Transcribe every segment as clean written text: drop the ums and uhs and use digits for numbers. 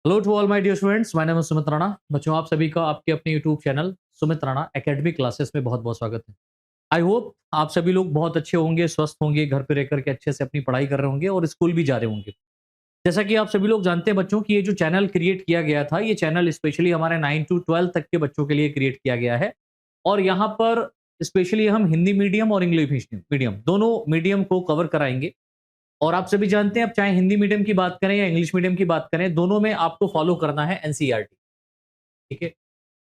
Hello to all my dear students, my name is Sumit Rana. बच्चों, आप सभी का आपके अपने YouTube channel Sumit Rana academy classes में बहुत बहुत स्वागत है। आई होप आप सभी लोग बहुत अच्छे होंगे, स्वस्थ होंगे, घर पे रह करके अच्छे से अपनी पढ़ाई कर रहे होंगे और स्कूल भी जा रहे होंगे। जैसा कि आप सभी लोग जानते हैं बच्चों कि ये जो चैनल क्रिएट किया गया था, ये चैनल स्पेशली हमारे 9 टू 12 तक के बच्चों के लिए क्रिएट किया गया है। और यहाँ पर स्पेशली हम हिंदी मीडियम और इंग्लिश मीडियम दोनों मीडियम को कवर कराएंगे। और आप सभी जानते हैं, अब चाहे हिंदी मीडियम की बात करें या इंग्लिश मीडियम की बात करें, दोनों में आपको फॉलो करना है एनसीईआरटी। ठीक है।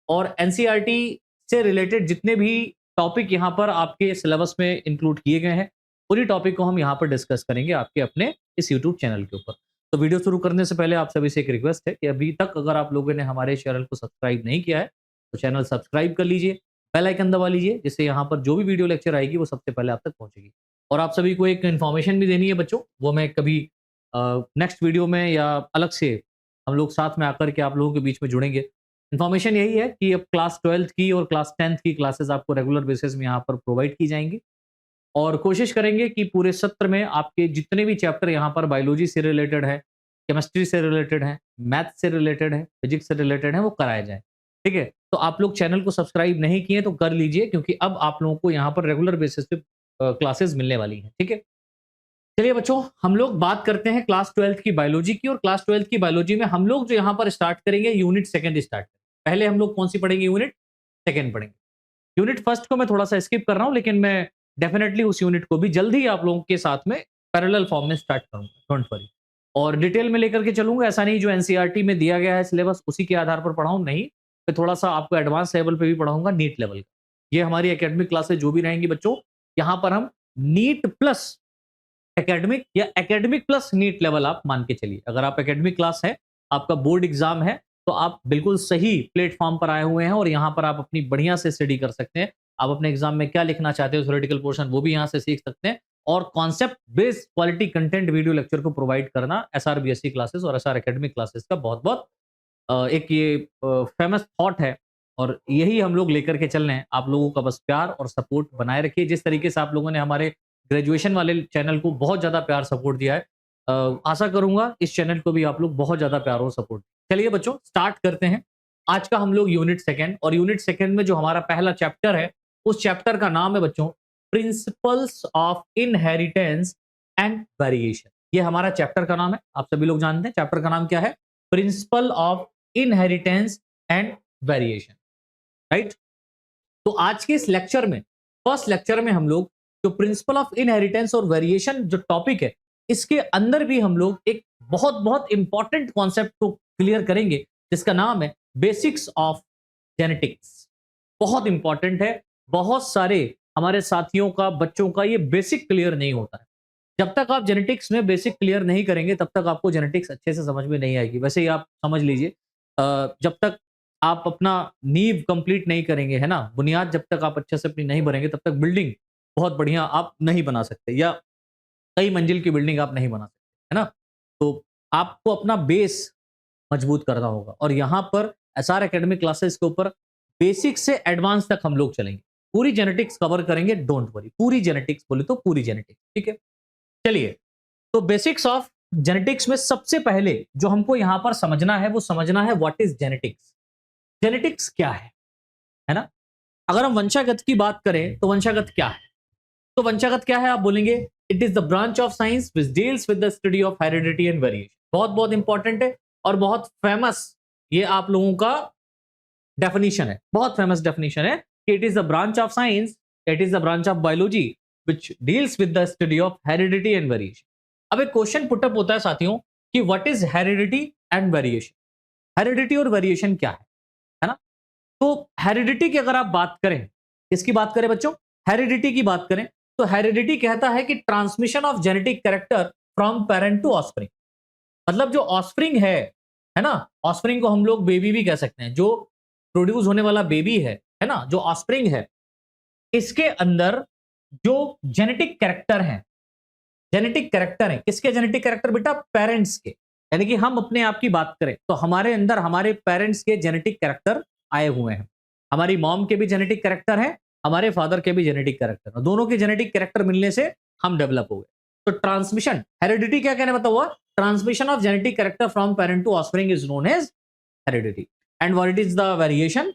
और एनसीईआरटी से रिलेटेड जितने भी टॉपिक यहाँ पर आपके सिलेबस में इंक्लूड किए गए हैं, उन्हीं टॉपिक को हम यहाँ पर डिस्कस करेंगे आपके अपने इस यूट्यूब चैनल के ऊपर। तो वीडियो शुरू करने से पहले आप सभी से एक रिक्वेस्ट है कि अभी तक अगर आप लोगों ने हमारे चैनल को सब्सक्राइब नहीं किया है, तो चैनल सब्सक्राइब कर लीजिए, बेल आइकन दबा लीजिए, जिससे यहाँ पर जो भी वीडियो लेक्चर आएगी वो सबसे पहले आप तक पहुंचेगी। और आप सभी को एक इन्फॉर्मेशन भी देनी है बच्चों, वो मैं कभी नेक्स्ट वीडियो में या अलग से हम लोग साथ में आकर के आप लोगों के बीच में जुड़ेंगे। इन्फॉर्मेशन यही है कि अब क्लास 12th की और क्लास 10th की क्लासेस आपको रेगुलर बेसिस में यहाँ पर प्रोवाइड की जाएंगी। और कोशिश करेंगे कि पूरे सत्र में आपके जितने भी चैप्टर यहाँ पर बायोलॉजी से रिलेटेड है, केमिस्ट्री से रिलेटेड है, मैथ से रिलेटेड है, फिजिक्स से रिलेटेड है, वो कराए जाए। ठीक है। तो आप लोग चैनल को सब्सक्राइब नहीं किए तो कर लीजिए, क्योंकि अब आप लोगों को यहाँ पर रेगुलर बेसिस पे क्लासेस मिलने वाली हैं। ठीक है। चलिए बच्चों, हम लोग बात करते हैं क्लास 12th की बायोलॉजी की। और क्लास 12th की बायोलॉजी में हम लोग जो यहाँ पर स्टार्ट करेंगे, यूनिट सेकंड स्टार्ट करेंगे। पहले हम लोग कौन सी पढ़ेंगे? यूनिट सेकंड पढ़ेंगे। यूनिट फर्स्ट को मैं थोड़ा सा स्किप कर रहा हूँ, लेकिन मैं डेफिनेटली उस यूनिट को भी जल्द ही आप लोगों के साथ में पैरेलल फॉर्म में स्टार्ट करूंगा, डोंट वरी। और डिटेल में लेकर के चलूंगा, ऐसा नहीं जो एनसीईआरटी में दिया गया है सिलेबस उसी के आधार पर पढ़ाऊं, नहीं। मैं थोड़ा सा आपको एडवांस लेवल पे भी पढ़ाऊंगा, नीट लेवल का। ये हमारी एकेडमिक क्लासेस जो भी रहेंगी बच्चों, यहाँ पर हम नीट प्लस एकेडमिक या एकेडमिक प्लस नीट लेवल आप मान के चलिए। अगर आप एकेडमिक क्लास है, आपका बोर्ड एग्जाम है, तो आप बिल्कुल सही प्लेटफॉर्म पर आए हुए हैं और यहाँ पर आप अपनी बढ़िया से स्टडी कर सकते हैं। आप अपने एग्जाम में क्या लिखना चाहते हो, थ्योरेटिकल पोर्शन, वो भी यहाँ से सीख सकते हैं। और concept based quality content video lecture को प्रोवाइड करना एसआरबीएससी क्लासेस और एसआर एकेडमिक क्लासेस का बहुत बहुत एक ये फेमस थॉट है। और यही हम लोग लेकर के चल रहे हैं। आप लोगों का बस प्यार और सपोर्ट बनाए रखिए। जिस तरीके से आप लोगों ने हमारे ग्रेजुएशन वाले चैनल को बहुत ज्यादा प्यार सपोर्ट दिया है, आशा करूंगा इस चैनल को भी आप लोग बहुत ज्यादा प्यार और सपोर्ट। चलिए बच्चों, स्टार्ट करते हैं आज का हम लोग यूनिट सेकंड। और यूनिट सेकंड में जो हमारा पहला चैप्टर है, उस चैप्टर का नाम है बच्चों principles of inheritance and variation. ये हमारा चैप्टर का नाम है। आप सभी लोग जानते हैं चैप्टर का नाम क्या है, principle of inheritance and variation, right. तो आज के इस लेक्चर में, फर्स्ट लेक्चर में, हम लोग जो प्रिंसिपल ऑफ इनहेरिटेंस और वेरिएशन जो टॉपिक है, इसके अंदर भी हम लोग एक बहुत बहुत इंपॉर्टेंट कॉन्सेप्ट को क्लियर करेंगे, जिसका नाम है बेसिक्स ऑफ जेनेटिक्स। बहुत इंपॉर्टेंट है। बहुत सारे हमारे साथियों का, बच्चों का ये बेसिक क्लियर नहीं होता है। जब तक आप जेनेटिक्स में बेसिक क्लियर नहीं करेंगे, तब तक आपको जेनेटिक्स अच्छे से समझ में नहीं आएगी। वैसे ही आप समझ लीजिए, जब तक आप अपना नींव कंप्लीट नहीं करेंगे, है ना, बुनियाद जब तक आप अच्छे से अपनी नहीं भरेंगे, तब तक बिल्डिंग बहुत बढ़िया आप नहीं बना सकते, या कई मंजिल की बिल्डिंग आप नहीं बना सकते, है ना। तो आपको अपना बेस मजबूत करना होगा। और यहाँ पर एसआर एकेडमिक क्लासेस के ऊपर बेसिक से एडवांस तक हम लोग चलेंगे। पूरी जेनेटिक्स कवर करेंगे, डोंट वरी। पूरी जेनेटिक्स बोले तो पूरी जेनेटिक्स, ठीक है। चलिए, तो बेसिक्स ऑफ जेनेटिक्स में सबसे पहले जो हमको यहां पर समझना है, वो समझना है व्हाट इज जेनेटिक्स। जेनेटिक्स क्या है ना। अगर हम वंशागत की बात करें, तो वंशागत क्या है? तो वंशागत क्या है, आप बोलेंगे it is the branch of science which deals with the study of heredity and variation. बहुत बहुत इंपॉर्टेंट है और बहुत फेमस, ये आप लोगों का डेफिनेशन है, बहुत फेमस डेफिनेशन है कि it is the branch of science, it is the branch of biology which deals with the study of heredity and variation. अब एक क्वेश्चन पुटअप होता है साथियों कि what is heredity and variation. Heredity और variation क्या है ना। तो हेरिडिटी की अगर आप बात करें, किसकी बात करें बच्चों? हेरिडिटी की बात करें, तो हेरिडिटी कहता है कि transmission of genetic character from parent to offspring. मतलब जो ऑस्प्रिंग है ना, ऑस्प्रिंग को हम लोग बेबी भी कह सकते हैं, जो प्रोड्यूस होने वाला बेबी है ना, जो ऑस्प्रिंग है, इसके अंदर जो जेनेटिक कैरेक्टर है, जेनेटिक कैरेक्टर है, किसके जेनेटिक कैरेक्टर बेटा? पेरेंट्स के। यानी कि हम अपने आप की बात करें तो हमारे अंदर हमारे पेरेंट्स के जेनेटिक कैरेक्टर आए हुए हैं। हमारी मॉम के भी जेनेटिक कैरेक्टर है, हमारे फादर के भी जेनेटिक कैरेक्टर है। दोनों के जेनेटिक कैरेक्टर मिलने से हम डेवलप हो गए। तो ट्रांसमिशन, हेरिडिटी क्या कहने मतलब हुआ, transmission of genetic character from parent to offspring is known as heredity. And what is the variation,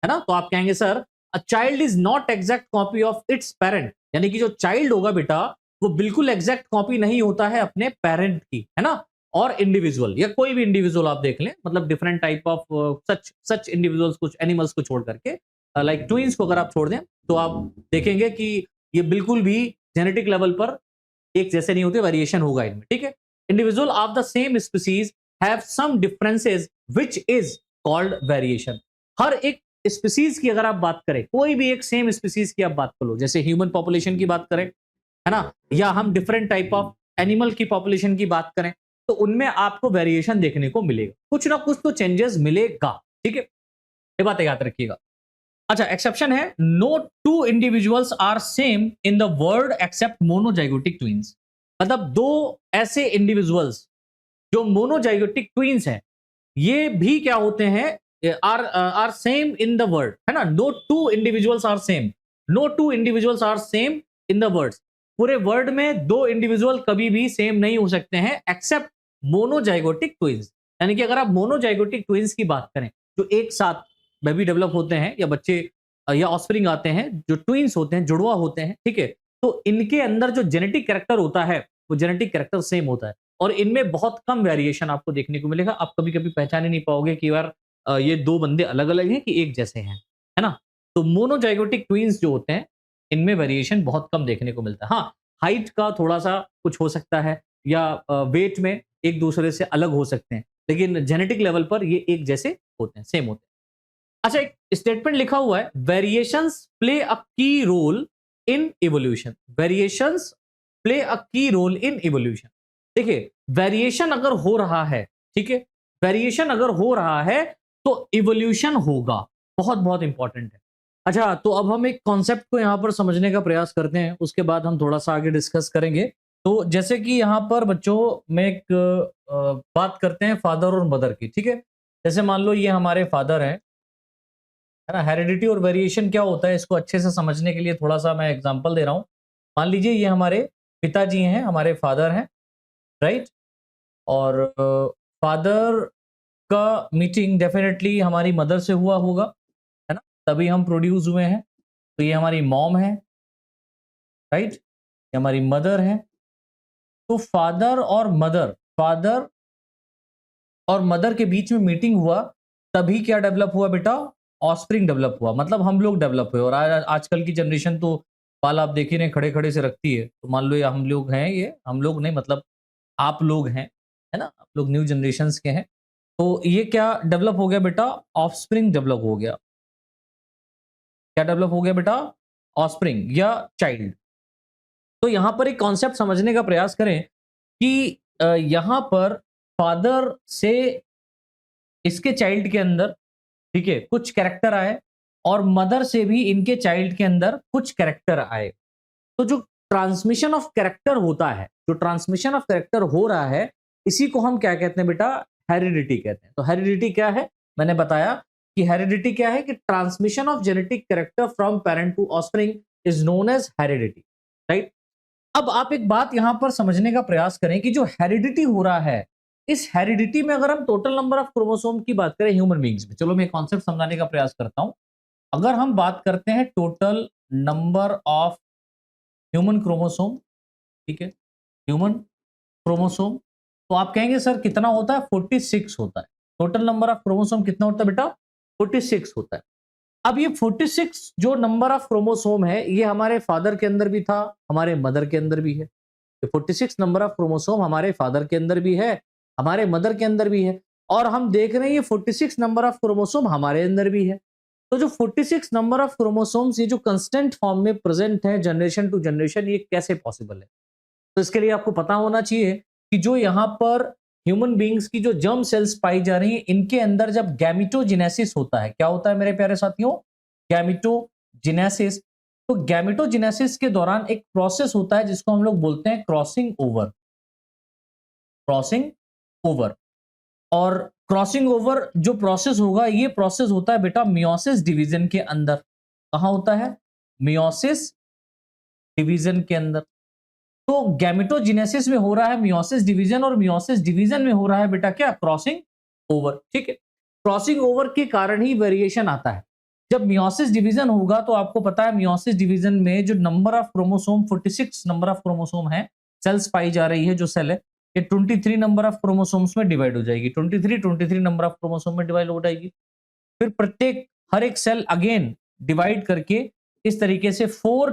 है ना, तो आप कहेंगे sir a child is not exact copy of its parent, यानी कि जो चाइल्ड होगा बेटा वो बिल्कुल एग्जैक्ट कॉपी नहीं होता है अपने पेरेंट की, है ना, और इंडिविजुअल या कोई भी इंडिविजुअल आप देख लें, मतलब different type of such individuals, कुछ एनिमल्स को छोड़ करके, लाइक ट्विंस को अगर आप छोड़ दें तो आप देखेंगे कि ये बिल्कुल भी जेनेटिक लेवल पर एक जैसे नहीं होते, वेरिएशन होगा इनमें, ठीक है। Individual of the same species have some differences which is called variation. हर एक स्पीसीज की अगर आप बात करें, कोई भी एक सेम स्पीसीज की आप बात कर लो, जैसे ह्यूमन पॉपुलेशन की बात करें, है ना, या हम डिफरेंट टाइप ऑफ एनिमल की पॉपुलेशन की बात करें, तो उनमें आपको वेरिएशन देखने को मिलेगा, कुछ ना कुछ तो चेंजेस मिलेगा, ठीक है, ये बात याद रखिएगा। अच्छा, एक्सेप्शन है, no two individuals are same in the world except monozygotic twins. मतलब दो ऐसे इंडिविजुअल्स जो मोनोजाइगोटिक ट्विंस हैं, ये भी क्या होते हैं, are same in the world, है ना, no two individuals are same, no two individuals are same in the world. पूरे वर्ल्ड में दो इंडिविजुअल कभी भी सेम नहीं हो सकते हैं एक्सेप्ट मोनोजाइगोटिक ट्विंस। यानी कि अगर आप मोनोजाइगोटिक ट्विंस की बात करें जो एक साथ बेबी डेवलप होते हैं या बच्चे या ऑस्प्रिंग आते हैं, जो ट्विंस होते हैं, जुड़वा होते हैं, ठीक है, तो इनके अंदर जो जेनेटिक कैरेक्टर होता है वो जेनेटिक कैरेक्टर सेम होता है और इनमें बहुत कम वेरिएशन आपको देखने को मिलेगा। आप कभी कभी पहचान ही नहीं पाओगे कि यार ये दो बंदे अलग अलग हैं कि एक जैसे हैं, है ना। तो मोनोजाइगोटिक ट्विंस जो होते हैं इनमें वेरिएशन बहुत कम देखने को मिलता है। हाँ, हाइट का थोड़ा सा कुछ हो सकता है या वेट में एक दूसरे से अलग हो सकते हैं, लेकिन जेनेटिक लेवल पर ये एक जैसे होते हैं, सेम होते हैं। अच्छा, एक स्टेटमेंट लिखा हुआ है, variations play a key role in evolution. Variations play a key role in evolution. देखिए, वेरिएशन अगर हो रहा है, ठीक है, वेरिएशन अगर हो रहा है तो इवोल्यूशन होगा, बहुत बहुत इंपॉर्टेंट है। अच्छा, तो अब हम एक कॉन्सेप्ट को यहां पर समझने का प्रयास करते हैं, उसके बाद हम थोड़ा सा आगे डिस्कस करेंगे। तो जैसे कि यहां पर बच्चों में एक बात करते हैं फादर और मदर की, ठीक है। जैसे मान लो ये हमारे फादर हैं, है ना। हेरिडिटी और वेरिएशन क्या होता है इसको अच्छे से समझने के लिए थोड़ा सा मैं एग्जांपल दे रहा हूं। मान लीजिए ये हमारे पिताजी हैं, हमारे फादर हैं, राइट। और फादर का मीटिंग डेफिनेटली हमारी मदर से हुआ होगा, है ना, तभी हम प्रोड्यूस हुए हैं। तो ये हमारी मॉम है, राइट, ये हमारी मदर है। तो फादर और मदर के बीच में मीटिंग हुआ, तभी क्या डेवलप हुआ बेटा, ऑस्प्रिंग डेवलप हुआ, मतलब हम लोग डेवलप हुए। और आजकल की जनरेशन तो बाल आप देख ही रहे खड़े खड़े से रखती है, तो मान लो ये हम लोग हैं, ये हम लोग नहीं मतलब आप लोग हैं, है ना, आप लोग न्यू जनरेशन के हैं। तो ये क्या डेवलप हो गया बेटा, ऑफस्प्रिंग डेवलप हो गया। क्या डेवलप हो गया बेटा, ऑफस्प्रिंग या चाइल्ड। तो यहां पर एक कॉन्सेप्ट समझने का प्रयास करें कि यहां पर फादर से इसके चाइल्ड के अंदर, ठीक है, कुछ कैरेक्टर आए और मदर से भी इनके चाइल्ड के अंदर कुछ कैरेक्टर आए। तो जो ट्रांसमिशन ऑफ कैरेक्टर होता है, जो ट्रांसमिशन ऑफ कैरेक्टर हो रहा है, इसी को हम क्या कहते हैं बेटा, हेरिडिटी कहते हैं। तो हेरिडिटी क्या है, मैंने बताया कि हेरिडिटी क्या है कि transmission of genetic character from parent to offspring is known as heredity, right. अब आप एक बात यहां पर समझने का प्रयास करें कि जो हेरिडिटी हो रहा है, इस हेरिडिटी में अगर हम टोटल नंबर ऑफ क्रोमोसोम की बात करें ह्यूमन बींग्स में, चलो मैं कॉन्सेप्ट समझाने का प्रयास करता हूं। अगर हम बात करते हैं total number of human chromosome, ठीक है, ह्यूमन क्रोमोसोम, तो आप कहेंगे सर कितना होता है, 46 होता है। टोटल नंबर ऑफ क्रोमोसोम कितना होता है बेटा, 46 होता है। अब ये 46 जो नंबर ऑफ क्रोमोसोम है, ये हमारे फादर के अंदर भी था, हमारे मदर के अंदर भी है। ये 46 नंबर ऑफ क्रोमोसोम हमारे फादर के अंदर भी है, हमारे मदर के अंदर भी है, और हम देख रहे हैं ये 46 नंबर ऑफ क्रोमोसोम हमारे अंदर भी है। तो जो 46 नंबर ऑफ क्रोमोसोम्स ये जो कंस्टेंट फॉर्म में प्रेजेंट है जनरेशन टू जनरेशन, ये कैसे पॉसिबल है। तो इसके लिए आपको पता होना चाहिए कि जो यहाँ पर ह्यूमन बींग्स की जो जर्म सेल्स पाई जा रही हैं, इनके अंदर जब गैमिटोजेनेसिस होता है, क्या होता है मेरे प्यारे साथियों, गैमिटोजेनेसिस। तो गैमिटोजेनेसिस के दौरान एक प्रोसेस होता है जिसको हम लोग बोलते हैं क्रॉसिंग ओवर। क्रॉसिंग ओवर, और क्रॉसिंग ओवर जो प्रोसेस होगा, ये प्रोसेस होता है बेटा मियोसिस डिवीजन के अंदर। कहां होता है, मियोसिस डिवीजन के अंदर। तो गैमेटोजेनेसिस में हो रहा है मियोसिस डिवीजन, और मियोसिस डिवीजन में हो रहा है बेटा क्या, क्रॉसिंग ओवर। ठीक है, क्रॉसिंग ओवर के कारण ही वेरिएशन आता है। जब मियोसिस डिवीजन होगा तो आपको पता है मियोसिस डिवीजन में जो number of chromosome 46 number of chromosome है, सेल्स पाई जा रही है, जो सेल है ये 23 नंबर ऑफ क्रोमोसोम्स में डिवाइड हो जाएगी, 23 नंबर ऑफ क्रोमोसोम में डिवाइड हो जाएगी। फिर प्रत्येक हर एक सेल अगेन डिवाइड करके इस तरीके से 4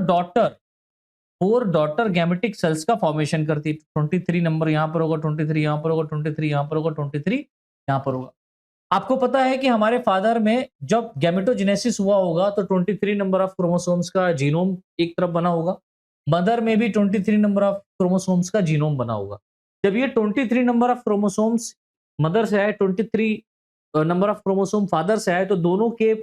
डॉटर गैमेटिक सेल्स का फॉर्मेशन करती है। 23 नंबर यहां पर होगा, 23 यहां पर होगा, 23 यहां पर होगा, 23 यहां पर होगा। आपको पता है कि हमारे फादर में जब गैमेटोजेनेसिस हुआ होगा तो 23 नंबर ऑफ क्रोमोसोम्स का जीनोम एक तरफ बना होगा, मदर में भी 23 नंबर ऑफ क्रोमोसोम्स का जीनोम बना होगा। जब ये 23 नंबर ऑफ क्रोमोसोम्स मदर से आए, 23 नंबर ऑफ क्रोमोसोम फादर से आए, तो दोनों के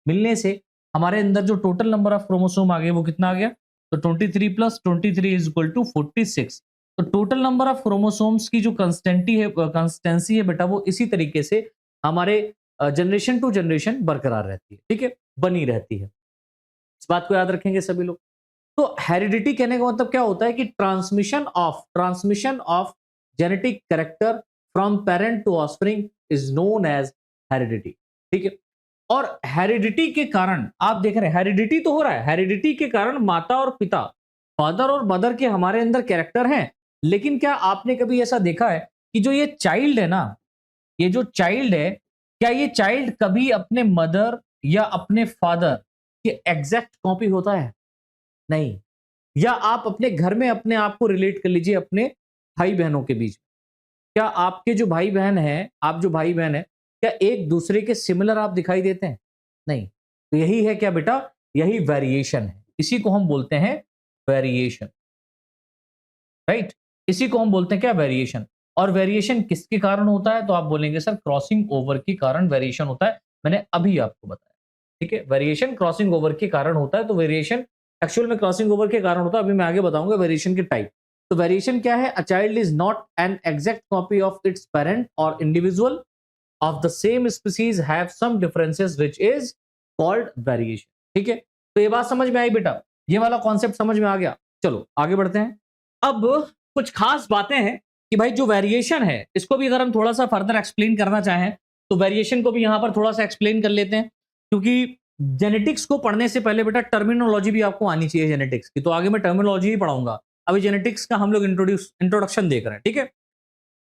मिलने से हमारे अंदर जो टोटल नंबर ऑफ क्रोमोसोम आ गए वो कितना आ गया, तो 23 प्लस 23 इज इक्वल टू 46। तो टोटल नंबर ऑफ क्रोमोसोम्स की जो कंसिस्टेंसी है बेटा, वो इसी तरीके से हमारे जनरेशन टू जनरेशन बरकरार रहती है। ठीक है, बनी रहती है। इस बात को याद रखेंगे सभी लोग। तो हेरिडिटी कहने का मतलब क्या होता है कि transmission of genetic character from parent to offspring is known as heredity. ठीक है, और हेरिडिटी के कारण आप देख रहे हैं, हेरिडिटी तो हो रहा है, हेरिडिटी के कारण माता और पिता, फादर और मदर के हमारे अंदर कैरेक्टर हैं, लेकिन क्या आपने कभी ऐसा देखा है कि जो ये चाइल्ड है ना, ये जो चाइल्ड है, क्या ये चाइल्ड कभी अपने मदर या अपने फादर की एग्जैक्ट कॉपी होता है? नहीं। या आप अपने घर में अपने आप को रिलेट कर लीजिए अपने भाई बहनों के बीच। क्या आपके जो भाई बहन हैं, आप जो भाई बहन है, क्या एक दूसरे के सिमिलर आप दिखाई देते हैं? नहीं। तो यही है क्या बेटा, यही वेरिएशन है। इसी को हम बोलते हैं वेरिएशन, राइट? इसी को हम बोलते हैं क्या, वेरिएशन। और वेरिएशन किसके कारण होता है? तो आप बोलेंगे सर क्रॉसिंग ओवर के कारण वेरिएशन होता है। मैंने अभी आपको बताया। ठीक है, वेरिएशन क्रॉसिंग ओवर के कारण होता है। तो वेरिएशन एक्चुअल में क्रॉसिंग ओवर के कारण होता है। अभी मैं आगे बताऊंगा वेरिएशन के टाइप। तो वेरिएशन क्या है? A child is not an exact copy of its parent और individual of the same species have some differences which is called variation. ठीक है, तो ये बात समझ में आई बेटा, ये वाला कॉन्सेप्ट समझ में आ गया। चलो आगे बढ़ते हैं। अब कुछ खास बातें हैं कि भाई जो वेरिएशन है, इसको भी अगर हम थोड़ा सा फर्दर एक्सप्लेन करना चाहें तो वेरिएशन को भी यहां पर थोड़ा सा एक्सप्लेन कर लेते हैं, क्योंकि जेनेटिक्स को पढ़ने से पहले बेटा टर्मिनोलॉजी भी आपको आनी चाहिए जेनेटिक्स की। तो आगे मैं टर्मिनोलॉजी ही पढ़ाऊंगा, अभी जेनेटिक्स का हम लोग इंट्रोडक्शन देख रहे हैं। ठीक है,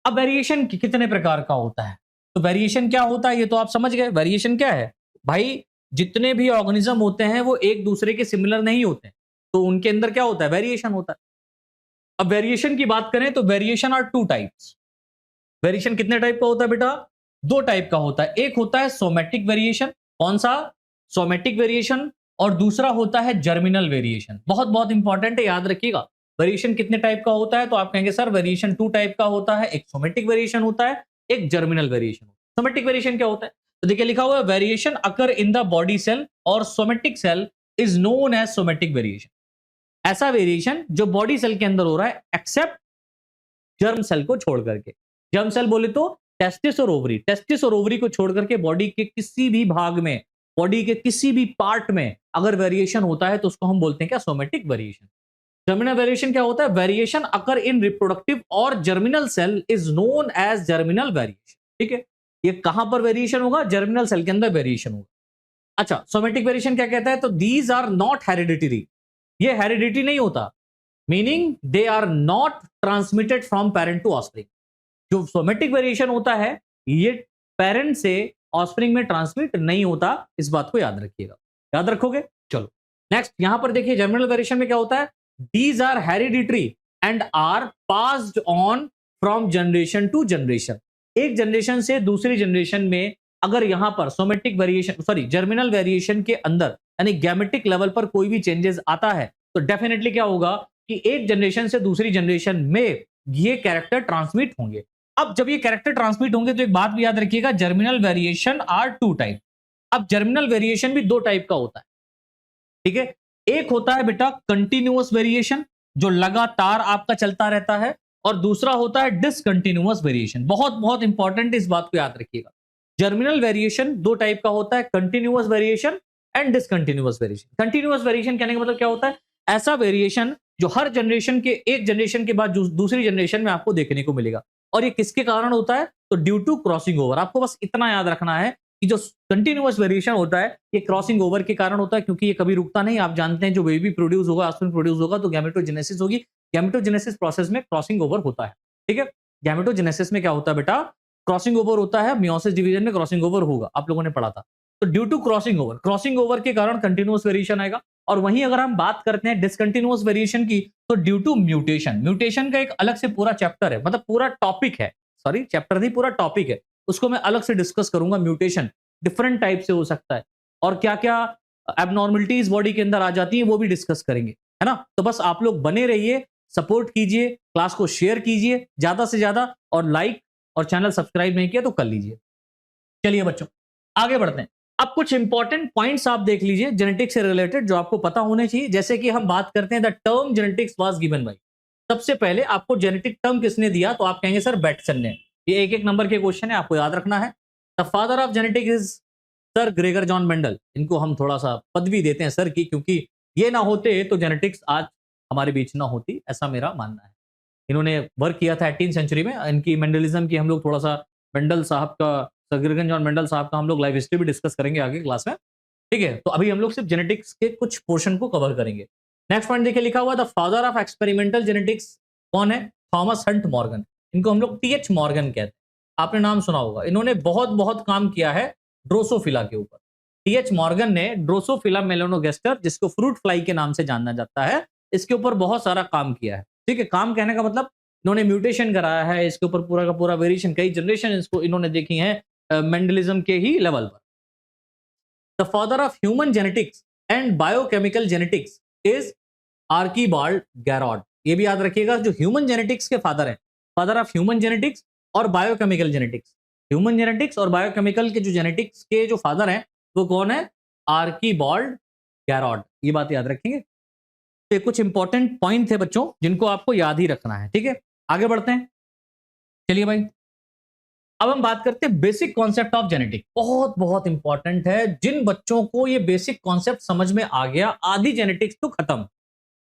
अब वेरिएशन कितने प्रकार का होता है, तो वेरिएशन क्या होता है ये तो आप समझ गए। वेरिएशन क्या है भाई, जितने भी ऑर्गेनिज्म होते हैं वो एक दूसरे के सिमिलर नहीं होते, तो उनके अंदर क्या होता है, वेरिएशन होता है। अब वेरिएशन की बात करें तो variation are two types. Variation कितने टाइप का होता है बेटा? दो टाइप का होता है। एक होता है सोमेटिक वेरिएशन, कौन सा, सोमेटिक वेरिएशन, और दूसरा होता है जर्मिनल वेरिएशन। बहुत बहुत इंपॉर्टेंट है, याद रखिएगा। वेरिएशन कितने टाइप का होता है? तो आप कहेंगे सर वेरिएशन टू टाइप का होता है, एक सोमेटिक वेरिएशन होता है, एक जर्मिनल वेरिएशन। सोमेटिक वेरिएशन क्या होता है? तो देखिए लिखा हुआ है variation occur in the body cell और somatic cell is known as somatic variation. ऐसा वेरिएशन जो बॉडी सेल के अंदर हो रहा है एक्सेप्ट जर्म सेल को छोड़ करके। जर्म सेल बोले तो टेस्टिस और ओवरी, टेस्टिस और ओवरी को छोड़ करके बॉडी के किसी भी भाग में, बॉडी के किसी भी पार्ट में अगर वेरिएशन होता है तो उसको हम बोलते हैं क्या, सोमेटिक वेरिएशन। जर्मिनल वेरिएशन क्या होता है? वेरिएशन अकर इन रिप्रोडक्टिव और germinal cell is known as germinal variation. ठीक है, ये कहां पर वेरिएशन होगा? जर्मिनल सेल के अंदर वेरिएशन होगा। अच्छा, सोमेटिक वेरिएशन क्या कहता है? तो दीज आर नॉट हेरिडिटरी, ये हेरिडिटी नहीं होता, meaning they are not transmitted from parent to offspring. जो सोमेटिक वेरिएशन होता है ये पेरेंट से ऑफस्प्रिंग में ट्रांसमिट नहीं होता, इस बात को याद रखिएगा। याद रखोगे? चलो नेक्स्ट यहां पर देखिए जर्मिनल वेरिएशन में क्या होता है? These are hereditary and are passed on from generation to generation. एक जनरेशन से दूसरी जनरेशन में अगर यहां पर somatic variation, sorry germinal variation के अंदर यानी गैमेटिक लेवल पर कोई भी चेंजेस आता है तो डेफिनेटली क्या होगा कि एक जनरेशन से दूसरी जनरेशन में ये कैरेक्टर ट्रांसमिट होंगे। अब जब ये कैरेक्टर ट्रांसमिट होंगे तो एक बात भी याद रखिएगा, germinal variation are two type. अब जर्मिनल वेरिएशन भी दो टाइप का होता है। ठीक है, एक होता है बेटा कंटिन्यूअस वेरिएशन जो लगातार आपका चलता रहता है, और दूसरा होता है डिसकंटिन्यूअस वेरिएशन। बहुत बहुत इंपॉर्टेंट, इस बात को याद रखिएगा। जर्मिनल वेरिएशन दो टाइप का होता है, continuous variation and discontinuous variation. Continuous variation कहने का मतलब क्या होता है? ऐसा वेरिएशन जो हर जनरेशन के एक जनरेशन के बाद दूसरी जनरेशन में आपको देखने को मिलेगा। और ये किसके कारण होता है? तो ड्यू टू क्रॉसिंग ओवर। आपको बस इतना याद रखना है कि जो कंटिन्यूअस वेरिएशन होता है ये क्रॉसिंग ओवर के कारण होता है, क्योंकि ये कभी रुकता नहीं। आप जानते हैं जो बेबी प्रोड्यूस होगा, ऑफस्प्रिंग प्रोड्यूस होगा तो गैमेटोजेनेसिस होगी। गैमेटोजेनेसिस प्रोसेस में क्रॉसिंग ओवर होता है, ठीक है। गैमेटोजेनेसिस में क्या होता है बेटा? क्रॉसिंग ओवर होता है। मियोसिस डिवीजन में क्रॉसिंग ओवर होगा, आप लोगों ने पढ़ा था। तो ड्यू टू क्रॉसिंग ओवर के कारण कंटिन्यूअस वेरिएशन आएगा। और वहीं अगर हम बात करते हैं डिसकंटिन्यूअस वेरिएशन की, तो ड्यू टू म्यूटेशन। म्यूटेशन का एक अलग से पूरा चैप्टर है, मतलब पूरा टॉपिक है, सॉरी चैप्टर नहीं, पूरा टॉपिक है, उसको मैं अलग से डिस्कस करूंगा। म्यूटेशन डिफरेंट टाइप से हो सकता है और क्या क्या एबनॉर्मलिटीज बॉडी के अंदर आ जाती हैं वो भी डिस्कस करेंगे, है ना। तो बस आप लोग बने रहिए, सपोर्ट कीजिए, क्लास को शेयर कीजिए ज्यादा से ज्यादा, और लाइक और चैनल सब्सक्राइब नहीं किया तो कर लीजिए। चलिए बच्चों आगे बढ़ते हैं। अब कुछ इंपॉर्टेंट पॉइंट्स आप देख लीजिए जेनेटिक्स से रिलेटेड जो आपको पता होने चाहिए। जैसे कि हम बात करते हैं the term genetics was given by, सबसे पहले आपको जेनेटिक टर्म किसने दिया? तो आप कहेंगे सर बैटसन ने। ये एक एक नंबर के क्वेश्चन है, आपको याद रखना है। The father of genetics is sir Gregor John Mendel. इनको हम थोड़ा सा पदवी देते हैं सर की, क्योंकि ये ना होते तो जेनेटिक्स आज हमारे बीच ना होती, ऐसा मेरा मानना है। इन्होंने वर्क किया था 18th सेंचुरी में। इनकी मेंडलिज्म की हम लोग थोड़ा सा मेंडल साहब का, ग्रेगर जॉन मेंडल साहब का हम लोग लाइफ हिस्ट्री भी डिस्कस करेंगे आगे क्लास में, ठीक है। तो अभी हम लोग सिर्फ जेनेटिक्स के कुछ पोर्शन को कवर करेंगे। नेक्स्ट पॉइंट देखिए लिखा हुआ the father of experimental genetics कौन है? Thomas Hunt Morgan. इनको हम लोग टीएच मॉर्गन कहते हैं, आपने नाम सुना होगा। इन्होंने बहुत बहुत काम किया है ड्रोसोफिला के ऊपर। टीएच मॉर्गन ने ड्रोसोफिला मेलानोगास्टर, जिसको फ्रूट फ्लाई के नाम से जाना जाता है, इसके ऊपर बहुत सारा काम किया है, ठीक है। काम कहने का मतलब इन्होंने म्यूटेशन कराया है इसके ऊपर, पूरा का पूरा वेरिएशन, कई जनरेशन इसको इन्होंने देखी है मेंडलिज्म के ही लेवल पर। The father of human genetics and biochemical genetics is Archibald Garrod. ये भी याद रखिएगा, जो ह्यूमन जेनेटिक्स के फादर हैं, फादर ऑफ ह्यूमन जेनेटिक्स और बायोकेमिकल जेनेटिक्स, ह्यूमन जेनेटिक्स और बायोकेमिकल के जो जेनेटिक्स के जो फादर हैं वो कौन है? आर्कीबाल्ड गैरॉड। ये बात याद रखेंगे। तो कुछ इंपॉर्टेंट पॉइंट थे बच्चों जिनको आपको याद ही रखना है, ठीक है। आगे बढ़ते हैं, चलिए भाई। अब हम बात करते हैं बेसिक कॉन्सेप्ट ऑफ जेनेटिक्स। बहुत बहुत इंपॉर्टेंट है। जिन बच्चों को ये बेसिक कॉन्सेप्ट समझ में आ गया, आधी जेनेटिक्स तो खत्म,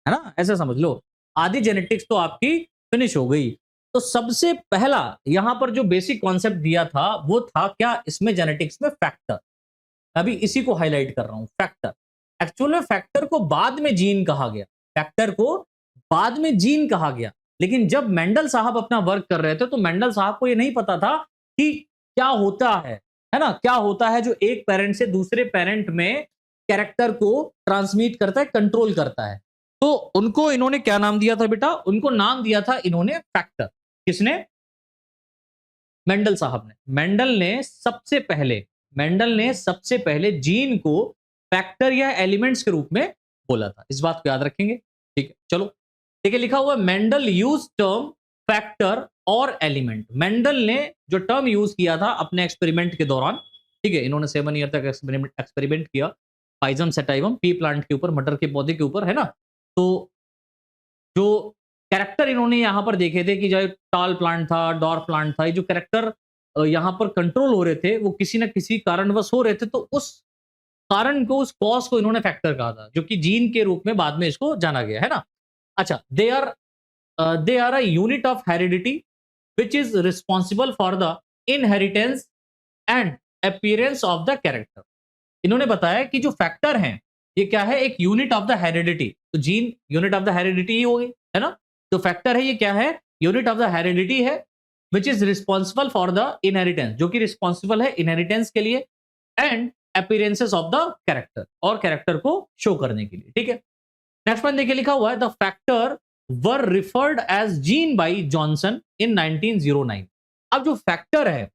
है ना, ऐसे समझ लो, आधी जेनेटिक्स तो आपकी फिनिश हो गई। तो सबसे पहला यहां पर जो बेसिक कॉन्सेप्ट दिया था वो था क्या? इसमें जेनेटिक्स में फैक्टर। अभी इसी को हाईलाइट कर रहा हूं, फैक्टर। एक्चुअल में फैक्टर को बाद में जीन कहा गया, फैक्टर को बाद में जीन कहा गया। लेकिन जब मेंडल साहब अपना वर्क कर रहे थे तो मेंडल साहब को ये नहीं पता था कि क्या होता है ना, क्या होता है जो एक पेरेंट से दूसरे पेरेंट में कैरेक्टर को ट्रांसमिट करता है, कंट्रोल करता है। तो उनको इन्होंने क्या नाम दिया था बेटा? उनको नाम दिया था इन्होंने फैक्टर। किसने? मेंडल साहब ने। मेंडल ने सबसे पहले जीन को फैक्टर या एलिमेंट्स के रूप में बोला था। इस बात को याद रखेंगे, ठीक है। चलो देखिए लिखा हुआ मेंडल यूज टर्म फैक्टर और एलिमेंट। मेंडल ने जो टर्म यूज किया था अपने एक्सपेरिमेंट के दौरान, ठीक है, इन्होंने 7 ईयर तक एक्सपेरिमेंट किया पाइजम सेटाइवम, पी प्लांट के ऊपर, मटर के पौधे के ऊपर, है ना। तो जो कैरेक्टर इन्होंने यहां पर देखे थे कि जो टाल प्लांट था, डॉर प्लांट था, ये जो कैरेक्टर यहां पर कंट्रोल हो रहे थे वो किसी ना किसी कारणवश हो रहे थे। तो उस कारण को, उस कॉज को इन्होंने फैक्टर कहा था, जो कि जीन के रूप में बाद में इसको जाना गया, है ना। अच्छा, they are a unit of heredity which is responsible for the inheritance and appearance of the character. इन्होंने बताया कि जो फैक्टर हैं ये क्या है? एक यूनिट ऑफ द हेरिडिटी। तो gene unit of the heredity ही होगी, है ना। जो फैक्टर है ये क्या है? यूनिट ऑफ द हेरिडिटी है, विच is responsible for the inheritance, जो कि रिस्पॉन्सिबल है इनहेरिटेंस के लिए, and appearances of the character, और कैरेक्टर को शो करने के लिए, ठीक है। नेक्स्ट पॉइंट देखिए लिखा हुआ है the factor were referred as gene by Johnson in 1909। अब जो फैक्टर है,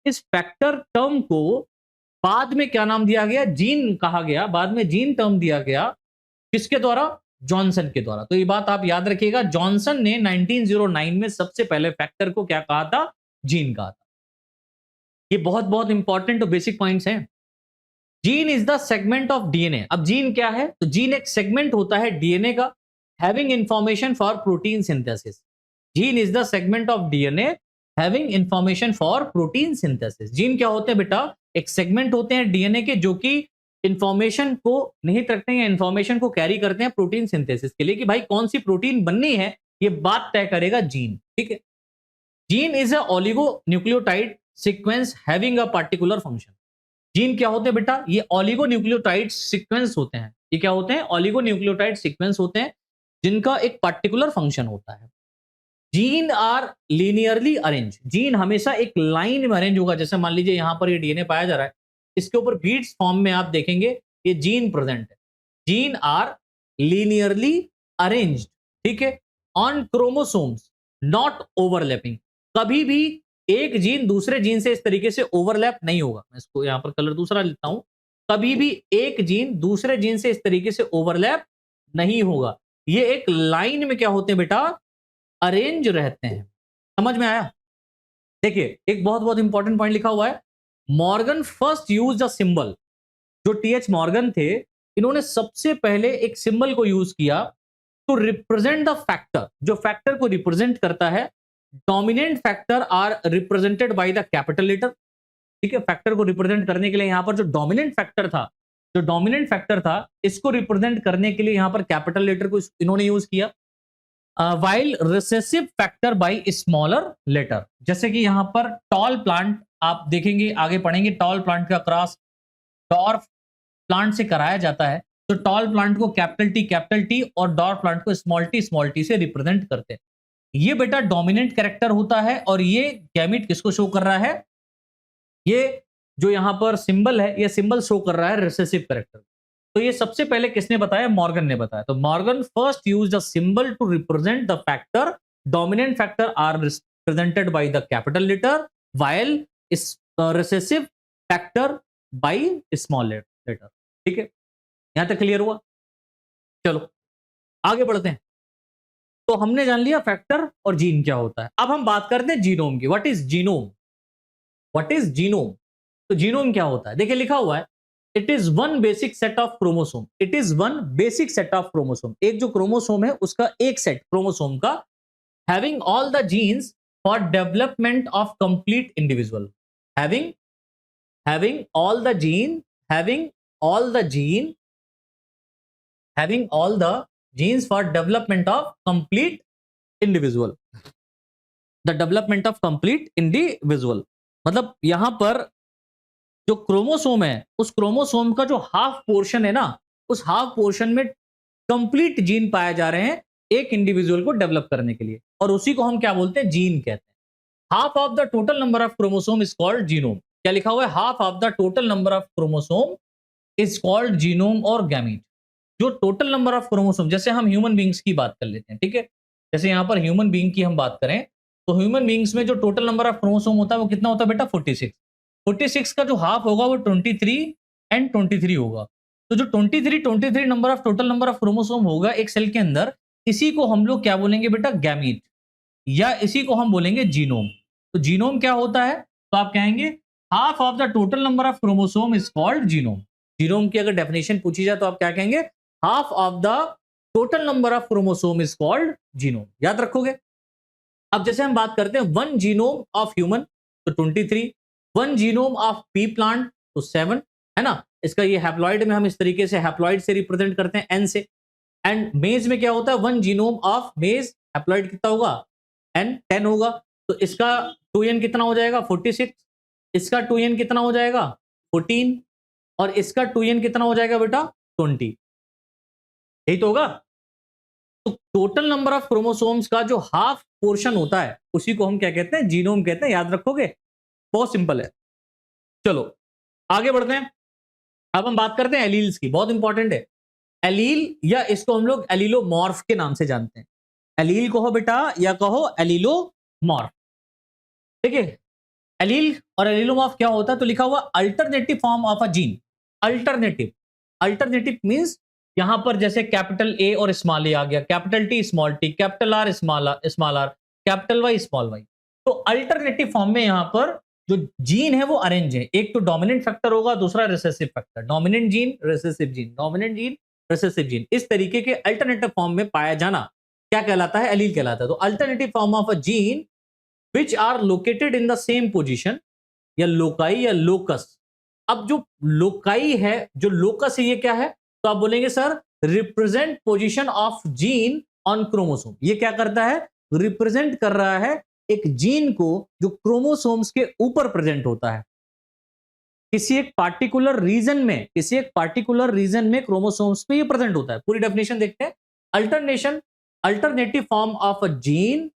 इस फैक्टर टर्म को बाद में क्या नाम दिया गया? जीन कहा गया। बाद में जीन टर्म दिया गया किसके द्वारा? जॉनसन के द्वारा। तो ये बात आप याद रखिएगा, जॉनसन ने 1909 में सबसे पहले फैक्टर को क्या कहा था? जीन कहा था। ये बहुत बहुत इंपॉर्टेंट और बेसिक पॉइंट्स हैं। Gene is the segment of DNA. अब जीन क्या है? तो जीन एक सेगमेंट होता है डीएनए का, having information for protein synthesis. Gene is the segment of DNA having information for protein synthesis. Gene क्या होते हैं बेटा? एक सेगमेंट होते हैं डीएनए के जो कि इंफॉर्मेशन को निहित रखते हैं या इंफॉर्मेशन को कैरी करते हैं प्रोटीन सिंथेसिस के लिए कि भाई कौन सी प्रोटीन बननी है, ये बात तय करेगा जीन। ठीक है, gene is a oligo nucleotide sequence having a particular function. Gene क्या होते हैं बेटा? ये ओलिगो न्यूक्लियोटाइड सीक्वेंस होते हैं। ये क्या होते हैं? ओलिगो न्यूक्लियोटाइड सीक्वेंस होते हैं जिनका एक पार्टिकुलर फंक्शन होता है। Gene are linearly arrange. Gene हमेशा एक लाइन में अरेंज होगा। जैसे मान लीजिए यहां पर ये डीएनए पाया जा रहा है, इसके ऊपर बीट्स फॉर्म में आप देखेंगे ये जीन प्रेजेंट है। जीन आर लीनियरली अरेंज्ड, ठीक है, ऑन क्रोमोसोम्स नॉट ओवरलैपिंग। कभी भी एक जीन दूसरे जीन से इस तरीके से ओवरलैप नहीं होगा। मैं इसको यहां पर कलर दूसरा लेता हूं। कभी भी एक जीन दूसरे जीन से इस तरीके से ओवरलैप नहीं होगा। ये एक लाइन में क्या होते हैं बेटा? अरेंज रहते हैं। समझ में आया? देखिए एक बहुत बहुत इंपॉर्टेंट पॉइंट लिखा हुआ है, Morgan first use a symbol. जो टीएच मॉर्गन थे, इन्होंने सबसे पहले एक सिंबल को यूज किया टू रिप्रेजेंट द फैक्टर, जो फैक्टर को रिप्रेजेंट करता है। Dominant factor are represented by the capital letter. ठीक है, फैक्टर को रिप्रेजेंट करने के लिए यहां पर जो डोमिनेंट फैक्टर था, इसको रिप्रेजेंट करने के लिए यहां पर कैपिटल लेटर को इन्होंने यूज किया। While recessive factor by smaller letter. जैसे कि यहां पर टॉल प्लांट आप देखेंगे, आगे पढ़ेंगे, टॉल प्लांट का क्रॉस डॉर्फ प्लांट से कराया जाता है। तो टॉल प्लांट को कैपिटल टी और डॉर्फ प्लांट को स्मॉल टी से रिप्रेजेंट करते हैं। ये बेटा डोमिनेंट कैरेक्टर होता है और ये गैमीट किसको शो कर रहा है? ये जो यहां पर सिंबल है, ये सिंबल शो कर रहा है रिसेसिव कैरेक्टर। तो ये सबसे पहले किसने बताया? मॉर्गन ने बताया। तो Morgan first used a symbol to represent the factor. Dominant factor are represented by the capital letter while recessive factor by small letter. ठीक है, यहां तक क्लियर हुआ? चलो आगे बढ़ते हैं। तो हमने जान लिया फैक्टर और जीन क्या होता है। अब हम बात करते हैं जीनोम की। What is genome? What is genome? तो जीनोम क्या होता है? देखिए लिखा हुआ है, it is one basic set of chromosome. It is one basic set of chromosome. एक जो क्रोमोसोम है उसका एक सेट क्रोमोसोम का, having all the genes for development of complete individual. Having having all the gene having all the gene having all the genes for development of complete individual। the development of complete individual मतलब यहां पर जो chromosome है, उस chromosome का जो half portion है ना, उस हाफ पोर्शन में कंप्लीट जीन पाए जा रहे हैं एक इंडिविजुअल को डेवलप करने के लिए, और उसी को हम क्या बोलते हैं? जीन कहते हैं। Half of the total number of chromosome is called genome. क्या लिखा हुआ है? Half of the total number of chromosome is called genome और गैमीट। जो टोटल नंबर ऑफ क्रोमोसोम, जैसे हम ह्यूमन बींग्स की बात कर लेते हैं, ठीक है, जैसे यहां पर ह्यूमन बींग की हम बात करें, तो ह्यूमन बींग्स में जो टोटल नंबर ऑफ क्रोमोसोम होता है वो कितना होता है बेटा? 46। 46 का जो हाफ होगा वो 23 एंड 23 होगा। तो जो 23 number of total number of chromosome होगा एक सेल के अंदर, इसी को हम लोग क्या बोलेंगे बेटा? गैमीट, या इसी को हम बोलेंगे जीनोम। तो जीनोम क्या होता है? तो आप कहेंगे half of the total number of chromosome is called genome. Genome की अगर डेफिनेशन पूछी जाए तो आप क्या कहेंगे? Half of the total number of chromosome is called genome. याद रखोगे? अब जैसे हम बात करते हैं वन जीनोम ऑफ ह्यूमन तो 23, one genome of P plant तो 7, है ना। इसका ये हैप्लॉइड में हम इस तरीके से हैप्लॉइड से रिप्रेजेंट करते हैं एन से। एंड मेज में क्या होता है? वन जीनोम ऑफ मेज, हैप्लॉइड कितना होगा? एन 10 होगा। तो इसका 2n कितना हो जाएगा? 46। इसका 2n कितना हो जाएगा? 14। और इसका 2n कितना हो जाएगा बेटा? 20। यही तो होगा। तो टोटल नंबर ऑफ क्रोमोसोम्स का जो हाफ पोर्शन होता है उसी को हम क्या कहते हैं? जीनोम कहते हैं। याद रखोगे? बहुत सिंपल है। चलो आगे बढ़ते हैं। अब हम बात करते हैं एलील्स की, बहुत इंपॉर्टेंट है। एलील, या इसको हम लोग एलीलोमॉर्फ के नाम से जानते हैं। एलील कहो बेटा या कहो एलीलोमॉर्फ। देखिए एलील और एलीलोमॉर्फ क्या होता है? तो लिखा हुआ alternative form of a gene. Alternative means यहां पर जैसे कैपिटल ए और स्मॉल ए आ गया, capital T small t, capital R small r, capital Y small y. तो अल्टरनेटिव फॉर्म में यहां पर जो जीन है वो अरेंज है। एक तो डोमिनेंट फैक्टर होगा, दूसरा recessive factor. Dominant gene, recessive gene, dominant gene, recessive gene, इस तरीके के अल्टरनेटिव फॉर्म में पाया जाना क्या कहलाता है? एलील कहलाता है। तो alternative form of a gene which are located in the same position या लोकाई या लोकस अब जो लोकाई है, जो लोकस है, ये क्या है? तो आप बोलेंगे sir represent position of gene on chromosome. ये क्या करता है? रिप्रेजेंट कर रहा है एक जीन को जो क्रोमोसोम्स के ऊपर प्रेजेंट होता है। किसी एक पार्टिकुलर रीजन में क्रोमोसोम्स पे ये प्रेजेंट होता है। पूरी डेफिनेशन देखते हैं। Alternative form of a gene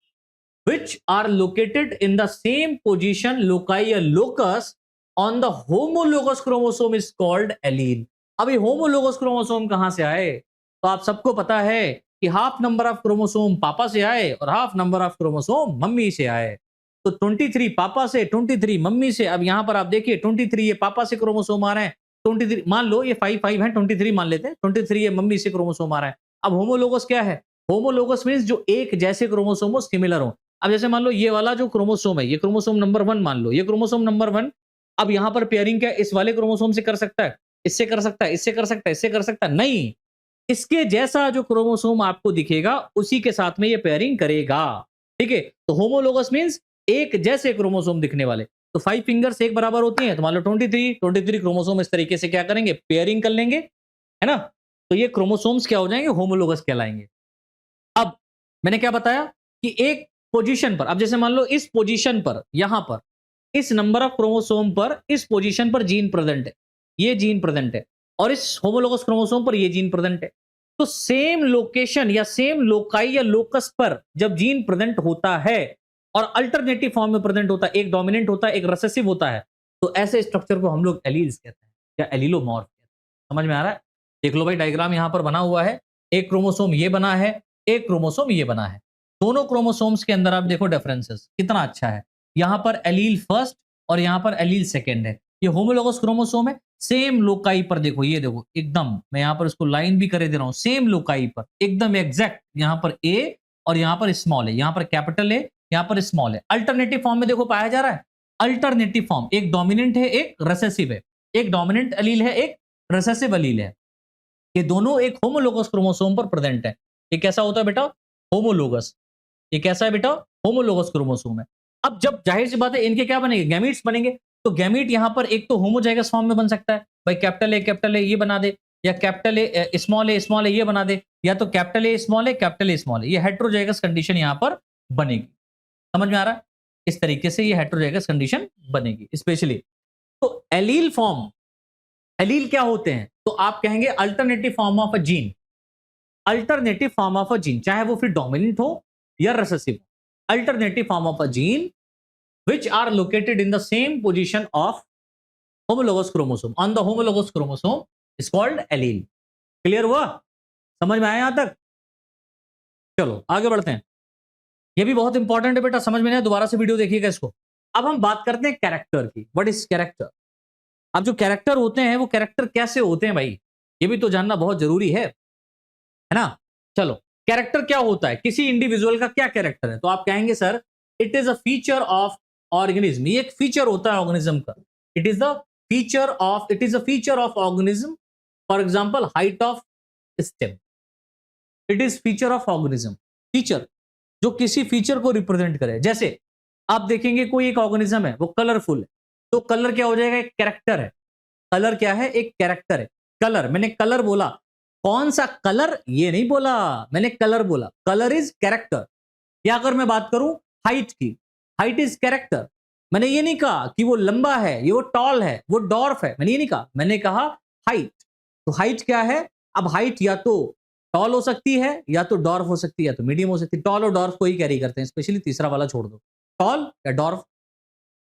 which are located in the same position loci or locus on the homologous chromosome is called allele। अब ये homologous chromosome कहां से आए? तो आप सबको पता है कि हाफ नंबर ऑफ क्रोमोसोम पापा से आए और half number of chromosome mummy से आए। तो 23 पापा से, 23 मम्मी से। अब यहां पर आप देखिए 23 ये पापा से क्रोमोसोम आ रहे हैं, 23 मान लो ये 5 है, 23 मान लेते हैं, 23 ये मम्मी से क्रोमोसोम आ रहा है। अब होमोलोगस क्या है? होमोलोगस मींस जो एक जैसे क्रोमोसोम हो, सिमिलर हो। अब जैसे मान लो ये वाला जो क्रोमोसोम है, ये क्रोमोसोम नंबर 1 मान लो, ये क्रोमोसोम नंबर 1। अब यहां पर पेयरिंग क्या इस वाले क्रोमोसोम से कर सकता है, इससे कर सकता है, इससे कर सकता है, इससे कर सकता है? नहीं, इसके जैसा जो क्रोमोसोम आपको दिखेगा उसी के साथ में ये पेयरिंग करेगा। ठीक है, तो होमोलोगस मींस एक जैसे क्रोमोसोम दिखने वाले। तो 5 फिंगर्स एक बराबर होती हैं, तो मान लो 23 क्रोमोसोम इस तरीके से क्या करेंगे? पेयरिंग कर लेंगे, है ना? तो ये क्रोमोसोम्स क्या हो जाएंगे? होमोलोगस कहलाएंगे। अब मैंने क्या बताया कि एक पोजीशन पर, अब जैसे मान लो इस पोजीशन पर, यहां पर इस नंबर ऑफ क्रोमोसोम पर, इस पोजीशन पर जीन प्रेजेंट है, ये जीन प्रेजेंट है, और इस होमोलोगस क्रोमोसोम पर ये जीन प्रेजेंट है। तो सेम लोकेशन या सेम लोकाई या लोकस पर जब जीन प्रेजेंट होता है और अल्टरनेटिव फॉर्म में प्रेजेंट होता है, एक डोमिनेंट होता है, एक रिसेसिव होता है, तो ऐसे स्ट्रक्चर को हम लोग एलील्स कहते हैं या एलिलोमॉर्फ कहते हैं। समझ में आ रहा है? देख लो भाई, डायग्राम यहां पर बना हुआ है। एक क्रोमोसोम ये बना है, एक क्रोमोसोम ये बना है। दोनों क्रोमोसोम्स के अंदर आप देखो डिफरेंसेस कितना अच्छा है। यहां पर एलील फर्स्ट और यहां पर एलील सेकंड है। ये होमोलोगस क्रोमोसोम है। सेम लोकाई पर देखो, ये देखो एकदम, मैं यहां पर इसको लाइन भी कर दे रहा हूं, सेम लोकाई पर एकदम एग्जैक्ट। यहां पर ए और यहां पर स्मॉल है, यहां पर कैपिटल ए, यहां पर स्मॉल है। अल्टरनेटिव फॉर्म में देखो पाया जा रहा है। अल्टरनेटिव फॉर्म, एक डोमिनेंट है, एक रिसेसिव है, एक डोमिनेंट एलील है, एक रिसेसिव एलील है। ये दोनों एक होमोलोगस क्रोमोसोम पर प्रेजेंट है। ये कैसा होता है बेटा? होमोलोगस। ये कैसा है बेटा? होमोलोगस क्रोमोसोम है। अब जब जाहिर सी बात है इनके क्या बनेंगे? गैमीट्स बनेंगे। तो गैमीट यहां पर एक तो होमोजाइगस फॉर्म में बन सकता है, भाई कैपिटल ए ये बना दे, या कैपिटल ए स्मॉल ए ये बना दे, या तो capital A small A, capital A small A. ये हेटेरोजाइगस कंडीशन यहां पर बनेगी। समझ में आ रहा है? इस तरीके से ये हेटेरोजाइगस कंडीशन बनेगी स्पेशली। तो एलील फॉर्म, एलील क्या होते हैं? तो आप कहेंगे alternative form of a gene. Alternative form of a gene, चाहे वो फिर डोमिनेंट हो या रिसेसिव हो। Alternative form of a gene which are located in the same position of homologous chromosome on the homologous chromosome is called allele। Clear हुआ? समझ में आया यहां तक? चलो आगे बढ़ते हैं। ये भी बहुत इंपॉर्टेंट है बेटा, समझ में नहीं आया दोबारा से वीडियो देखिएगा इसको। अब हम बात करते हैं कैरेक्टर की। What is character? अब जो कैरेक्टर होते हैं वो कैरेक्टर कैसे होते हैं भाई, ये भी तो जानना बहुत जरूरी है ना? चलो, कैरेक्टर क्या होता है, किसी इंडिविजुअल का क्या कैरेक्टर है? तो आप कहेंगे sir it is a feature of organism. ये एक फीचर होता है ऑर्गेनिज्म का। It is the feature of, it is a feature of organism. For example height of stem, it is feature of organism. Feature जो किसी feature को represent करे। जैसे आप देखेंगे कोई एक ऑर्गेनिज्म है वो कलरफुल है, तो कलर क्या हो जाएगा? एक कैरेक्टर है। कलर क्या है? एक कैरेक्टर है। कलर, मैंने कलर बोला, कौन सा कलर ये नहीं बोला, मैंने कलर बोला। Colour is character. या अगर मैं बात करूं हाइट की, हाइट इज कैरेक्टर। मैंने ये नहीं कहा कि वो लंबा है, ये वो टॉल है, वो डॉर्फ है, मैंने ये नहीं कहा, मैंने कहा हाइट। तो हाइट क्या है? अब हाइट या तो टॉल हो सकती है, या तो डॉर्फ हो सकती है, या तो मीडियम हो सकती है। टॉल और डॉर्फ को ही कैरी करते हैं, स्पेशली तीसरा वाला छोड़ दो, टॉल या डॉर्फ।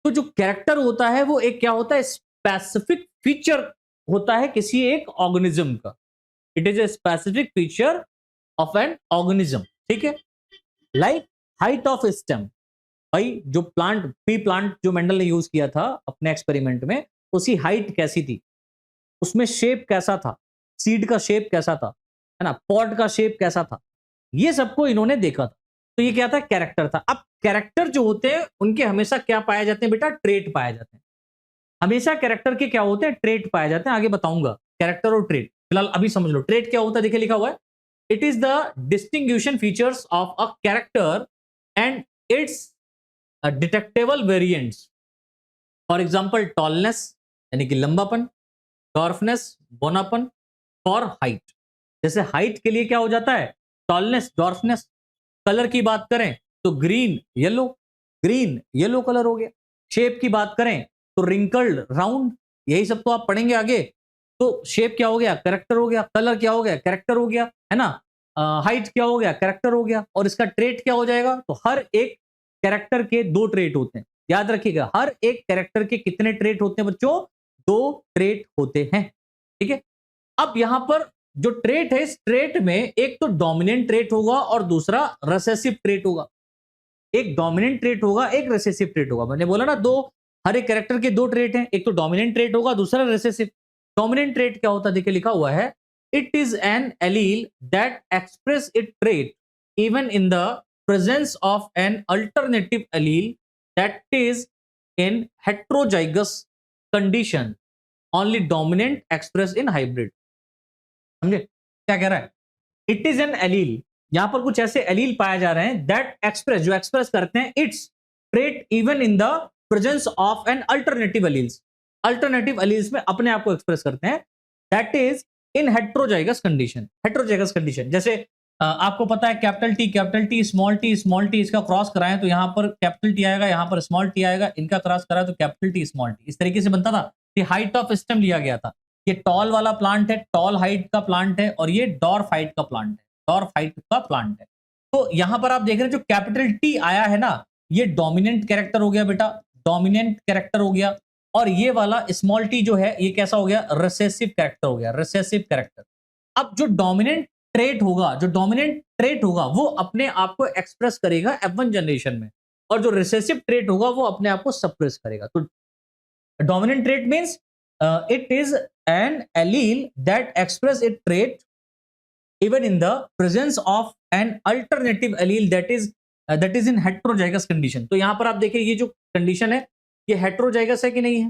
तो जो कैरेक्टर होता है वो एक क्या होता है? स्पेसिफिक फीचर होता है किसी एक ऑर्गेनिज्म का। It is a specific feature of an organism. ठीक है, लाइक हाइट ऑफ स्टेम। भाई जो प्लांट, पी प्लांट जो मेंडल ने यूज किया था अपने एक्सपेरिमेंट में, उसकी हाइट कैसी थी, उसमें शेप कैसा था, सीड का शेप कैसा था, है ना, पॉट का शेप कैसा था, ये सबको इन्होंने देखा था। तो ये क्या था? कैरेक्टर था। अब कैरेक्टर जो होते हैं उनके हमेशा क्या पाए जाते हैं बेटा? ट्रेट पाए जाते हैं। हमेशा कैरेक्टर के क्या होते हैं? ट्रेट पाए जाते हैं। आगे बताऊंगा कैरेक्टर और ट्रेट, फिलहाल अभी समझ लो। ट्रेट क्या होता है, देखिए लिखा हुआ है, it is the distinguishing features of a character and its detectable variants. For example tallness, यानी कि लंबापन, डॉर्फनेस, बोनापन, फॉर हाइट। जैसे हाइट के लिए क्या हो जाता है, टॉलनेस, डॉर्फनेस। कलर की बात करें तो ग्रीन येलो कलर हो गया। शेप की बात करें तो रिंकल्ड, राउंड, यही सब तो आप पढ़ेंगे आगे। तो शेप क्या हो गया, कैरेक्टर हो गया। कलर क्या हो गया, कैरेक्टर हो गया, है ना। हाइट क्या हो गया, कैरेक्टर हो गया। और इसका ट्रेट क्या हो जाएगा, तो हर एक कैरेक्टर के दो ट्रेट होते हैं। याद रखिएगा, हर एक कैरेक्टर के कितने ट्रेट होते हैं बच्चों, दो ट्रेट होते हैं। ठीक है। अब यहां पर जो ट्रेट है, इस ट्रेट में एक तो डोमिनेंट ट्रेट होगा और दूसरा रिसेसिव ट्रेट होगा। एक डोमिनेंट ट्रेट होगा, एक रिसेसिव ट्रेट होगा। मैंने बोला ना, दो, हर एक कैरेक्टर के दो ट्रेट हैं, एक तो डोमिनेंट ट्रेट होगा, दूसरा रिसेसिव। डोमिनेंट ट्रेट क्या होता है, देखिए लिखा हुआ है, it is an allele that express it trait even in the presence of an alternative allele that is in heterozygous condition, only dominant express in hybrid. समझे क्या कह रहा है, इट इज एन एलील, यहां पर कुछ ऐसे एलील पाए जा रहे हैं दैट एक्सप्रेस, जो एक्सप्रेस करते हैं it's trait even in the presence of an alternative alleles. Alternative alleles में अपने आप को एक्सप्रेस करते हैं, that is in heterozygous condition. Heterozygous condition जैसे आपको पता है कैपिटल टी स्मॉल टी इसका क्रॉस कराएं तो यहां पर कैपिटल टी आएगा, यहां पर स्मॉल टी आएगा, इनका क्रॉस कराएं तो कैपिटल टी स्मॉल टी, इस तरीके से बनता था। ये हाइट ऑफ सिस्टम लिया गया था। ये टॉल वाला प्लांट है, टॉल हाइट का प्लांट है, और ये डॉर्फ हाइट का प्लांट है, डॉर्फ हाइट का प्लांट है। तो यहां पर आप देख रहे हैं जो कैपिटल टी आया है ना, ये डोमिनेंट कैरेक्टर हो गया बेटा, डोमिनेंट कैरेक्टर हो गया। और ये वाला स्मॉल टी जो है, ये कैसा हो गया, रिसेसिव कैरेक्टर हो गया, रिसेसिव कैरेक्टर। अब जो डोमिनेंट ट्रेट होगा, जो डोमिनेंट ट्रेट होगा वो अपने आप को एक्सप्रेस करेगा F1 जनरेशन में, और जो रिसेसिव ट्रेट होगा वो अपने आप को सप्रेस करेगा। तो dominant trait means it is an allele that express its trait even in the presence of an alternative allele that is in heterozygous condition। तो यहां पर आप देखिए ये जो कंडीशन है, ये हेट्रोजाइगस है कि नहीं है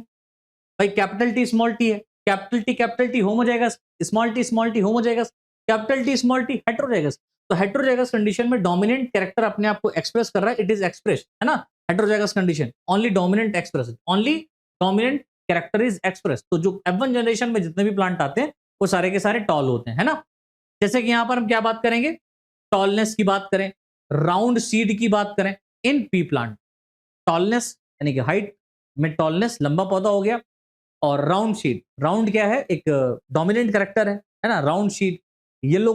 भाई। कैपिटल टी है, capital T homozygous, small T homozygous, capital T small T heterozygous. तो हेट्रोजाइगस कंडीशन में डोमिनेंट कैरेक्टर अपने आप को एक्सप्रेस कर रहा है, इट इज एक्सप्रेस, है ना। Heterozygous condition only dominant express, only dominant character is express. तो जो F1 जनरेशन में जितने भी प्लांट आते हैं वो सारे के सारे टॉल होते हैं, है ना। जैसे कि यहां पर हम क्या बात करेंगे, टॉलनेस की बात करें, राउंड सीड की बात करें इन पी प्लांट। टॉलनेस यानी कि हाइट में टॉलनेस, लंबा पौधा हो गया। और राउंड शीट, राउंड क्या है, एक डोमिनेंट कैरेक्टर है ना। Round sheet, yellow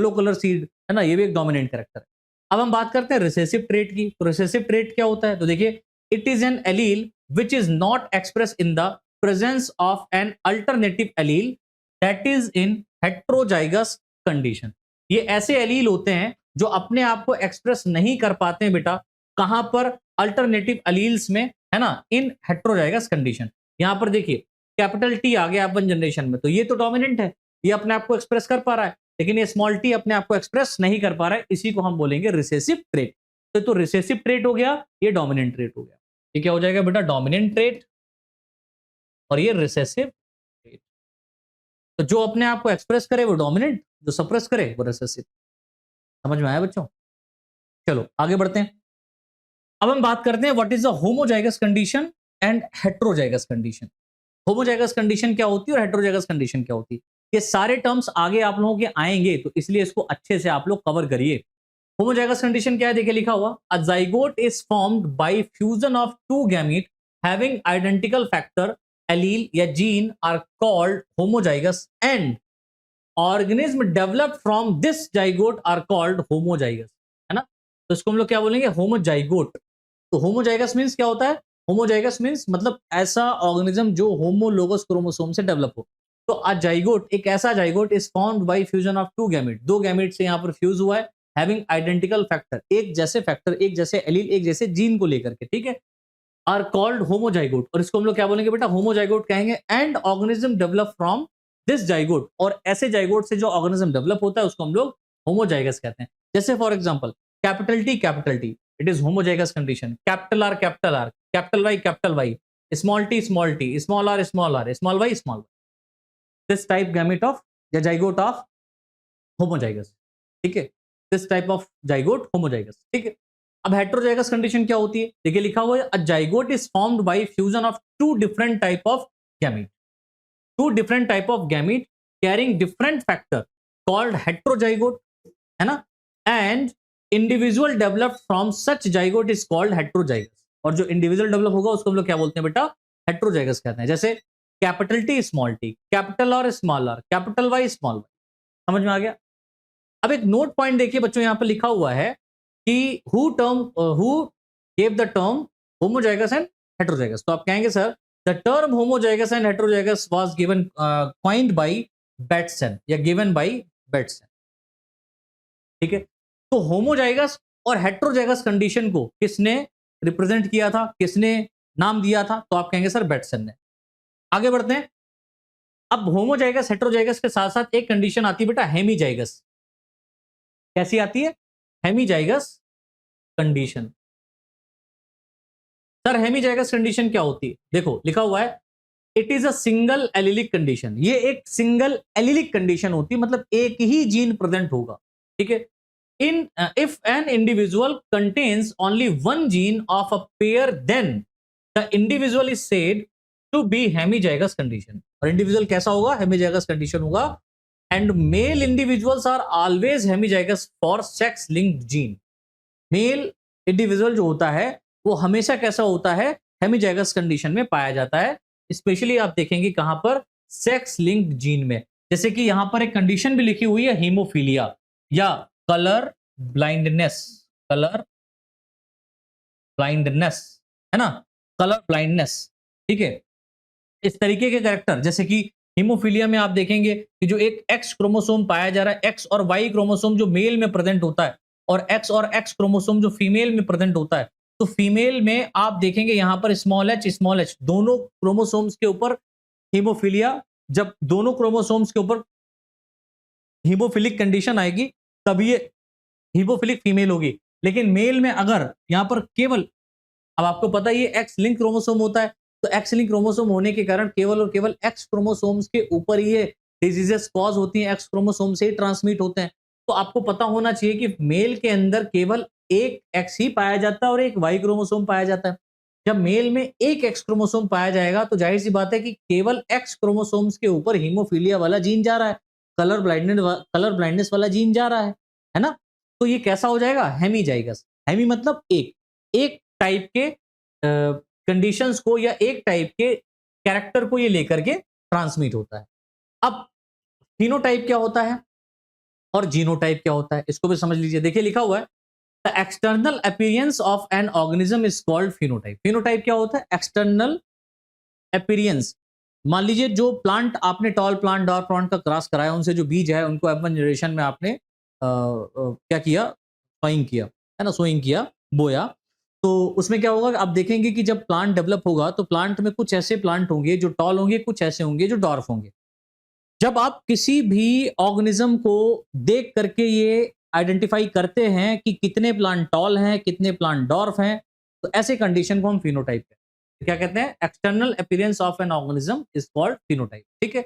colour seed, है ना, ये भी एक डोमिनेंट कैरेक्टर है। अब हम बात करते हैं रिसेसिव ट्रेट की। तो रिसेसिव ट्रेट क्या होता है, तो देखिए, it is an allele which is not express in the presence of an alternative allele that is in heterozygous condition. ये ऐसे एलील होते हैं जो अपने आप को एक्सप्रेस नहीं कर पाते हैं बेटा, कहां पर, अल्टरनेटिव एलील्स में, है ना, इन हेट्रोजाइगस कंडीशन। यहां पर देखिए कैपिटल टी आ गया F1 जनरेशन में, तो ये तो डोमिनेंट है, ये अपने आप को एक्सप्रेस कर पा रहा है, लेकिन ये स्मॉल टी अपने आप को एक्सप्रेस नहीं कर पा रहा है, इसी को हम बोलेंगे रिसेसिव ट्रेट। तो रिसेसिव ट्रेट हो गया, ये डोमिनेंट ट्रेट हो गया। ये क्या हो जाएगा बेटा, डोमिनेंट ट्रेट, और ये रिसेसिव ट्रेट। तो जो अपने आप को एक्सप्रेस करे वो डोमिनेंट, जो सप्रेस करे वो रिसेसिव। समझ में आया बच्चों। चलो आगे बढ़ते हैं। अब हम बात करते हैं what is the homozygous condition and heterozygous condition. Homozygous condition क्या होती है और हेट्रोजाइगस कंडीशन क्या होती है, ये सारे टर्म्स आगे आप लोगों के आएंगे, तो इसलिए इसको अच्छे से आप लोग कवर करिए। होमोजाइगस कंडीशन क्या है, देखिए लिखा हुआ, a zygote is formed by fusion of two gamete having identical factor allele या gene are called homozygous and organism developed from this zygote are called homozygous, है ना। तो इसको हम लोग क्या बोलेंगे, होमोजाइगोट। तो होमोजाइगस मींस क्या होता है, होमोजाइगस मींस मतलब ऐसा ऑर्गेनिज्म जो होमोलोगस क्रोमोसोम से डेवलप हो। तो अ जाइगोट, एक ऐसा zygote is formed by fusion of two gamete, दो गैमेट से यहां पर फ्यूज हुआ है, हैविंग आइडेंटिकल फैक्टर, एक जैसे फैक्टर, एक जैसे एलील, एक जैसे जीन को लेकर के, ठीक है, आर कॉल्ड होमोजाइगोट। और इसको हम लोग क्या बोलेंगे बेटा, होमोजाइगोट कहेंगे। And organism develop from this zygote, और ऐसे जाइगोट से जो ऑर्गेनिज्म डेवलप होता है उसको हम लोग होमोजाइगस कहते हैं। जैसे for example capital T, it is homozygous condition. Capital R, capital Y, small t, small r, small y. This type gamete of या जाइगोट ऑफ होमोजाइगस, ठीक है, this type of zygote homozygous, ठीक है। अब heterozygous condition क्या होती है, देखिए लिखा हुआ है, a zygote is formed by fusion of two different type of gamete, two different type of gamete carrying different factor called heterozygote, है ना, and individual developed from such zygote is called heterozygous, और जो individual develop होगा उसको हम लोग क्या बोलते हैं बेटा, हेट्रोजाइगस कहते हैं। जैसे capital T small t, capital R small r, capital Y small y, समझ में आ गया। अब एक नोट पॉइंट देखिए बच्चों, यहां पर लिखा हुआ है कि who gave the term homozygous and heterozygous, तो आप कहेंगे sir the term homozygous and heterozygous was given coined bye Bateson या गिवन बाय बेटसन, ठीक है। तो होमोजाइगस और हेट्रोजाइगस कंडीशन को किसने रिप्रेजेंट किया था, किसने नाम दिया था, तो आप कहेंगे सर बेटसन ने। आगे बढ़ते हैं। अब होमोजाइगस हेट्रोजाइगस के साथ साथ एक कंडीशन आती है बेटा हेमीजाइगस, कैसी आती है, hemizygous condition. Sir hemizygous condition क्या होती है, देखो लिखा हुआ है it is a single allylic condition, ये एक सिंगल एलिलिक कंडीशन होती है, मतलब एक ही जीन प्रेजेंट होगा, ठीक है। In if an individual contains only one gene of a pair then the individual is said to be hemizygous condition, और इंडिविजुअल कैसा होगा, हेमीजाइगस कंडीशन होगा। And male individuals are always hemizygous for sex linked gene, male individual जो होता है वो हमेशा कैसा होता है, हेमीजाइगस कंडीशन में पाया जाता है। स्पेशली आप देखेंगे कहां पर, सेक्स लिंक्ड जीन में। जैसे कि यहां पर एक कंडीशन भी लिखी हुई है हीमोफीलिया या कलर ब्लाइंडनेस, कलर ब्लाइंडनेस, है ना, कलर ब्लाइंडनेस, ठीक है। इस तरीके के कैरेक्टर, जैसे कि हीमोफीलिया में आप देखेंगे कि जो एक एक्स क्रोमोसोम पाया जा रहा है, एक्स और वाई क्रोमोसोम जो मेल में प्रेजेंट होता है और एक्स क्रोमोसोम जो फीमेल में प्रेजेंट होता है, तो फीमेल में आप देखेंगे यहां पर स्मॉल एच दोनों क्रोमोसोम्स के ऊपर हीमोफीलिया, जब दोनों क्रोमोसोम्स के ऊपर हीमोफिलिक कंडीशन आएगी तब ये हीमोफिलिक फीमेल होगी। लेकिन मेल में अगर यहां पर केवल, अब आपको पता है ये एक्स लिंक क्रोमोसोम होता है, तो एक्स लिंक क्रोमोसोम होने के कारण केवल और केवल एक्स क्रोमोसोम्स के ऊपर ये डिजीजेस कॉज होती हैं, एक्स क्रोमोसोम से ही ट्रांसमिट होते हैं। तो आपको पता होना चाहिए कि मेल के अंदर केवल एक एक्स ही पाया जाता है और एक वाई क्रोमोसोम पाया जाता है। जब मेल में एक एक्स क्रोमोसोम पाया जाएगा तो जाहिर सी बात है कि केवल एक्स क्रोमोसोम्स के ऊपर हीमोफीलिया वाला जीन जा रहा है, कलर ब्लाइंडनेस वाला जीन जा रहा है ना। तो ये कैसा हो जाएगा, हेमीजाइगस। हेमी मतलब एक टाइप के कंडीशंस को या एक टाइप के कैरेक्टर को ये लेकर के ट्रांसमिट होता है। अब फिनोटाइप क्या होता है और जीनोटाइप क्या होता है, इसको भी समझ लीजिए। देखिए लिखा हुआ है the external appearance of an organism is called phenotype. Phenotype क्या होता है, एक्सटर्नल अपीयरेंस। मान लीजिए जो प्लांट आपने टॉल प्लांट डॉर प्लांट का क्रॉस कराया, उनसे जो बीज है उनको F1 जनरेशन में आपने क्या किया, सोइंग किया, है ना, सोइंग किया, बोया। तो उसमें क्या होगा, आप देखेंगे कि जब प्लांट डेवलप होगा तो प्लांट में कुछ ऐसे प्लांट होंगे जो टॉल होंगे, कुछ ऐसे होंगे जो डॉर्फ होंगे। जब आप किसी भी ऑर्गेनिज्म को देख करके ये आइडेंटिफाई करते हैं कि कितने प्लांट टॉल हैं, कितने प्लांट डॉर्फ हैं, तो ऐसे कंडीशन को हम फिनोटाइप कहते हैं। क्या कहते हैं, external appearance of an organism is called phenotype, ठीक है।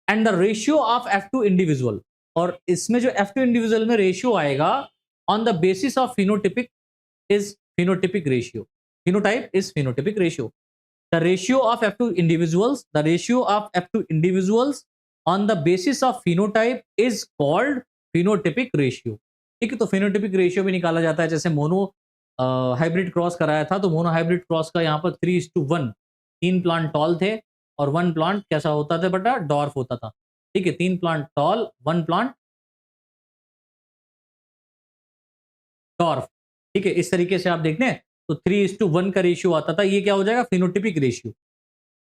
And the ratio of F2 individual, और इसमें जो F2 इंडिविजुअल में रेशियो आएगा on the basis of phenotypic is phenotypic ratio. Phenotype is phenotypic ratio. The ratio of F2 individuals, the ratio of F2 individuals on the basis of phenotype is called phenotypic ratio. ठीक है, तो phenotypic ratio भी निकाला जाता है। जैसे mono hybrid cross कराया था, तो मोनो हाइब्रिड क्रॉस का यहाँ पर 3:1, 3 प्लांट टॉल थे और 1 प्लांट कैसा होता था बेटा, डॉर्फ होता था। ठीक है, 3 प्लांट टॉल, 1 प्लांट डॉर्फ। ठीक है, इस तरीके से आप देखते हैं तो 3:1 का रेशियो आता था, ये क्या हो जाएगा, फिनोटिपिक रेशियो।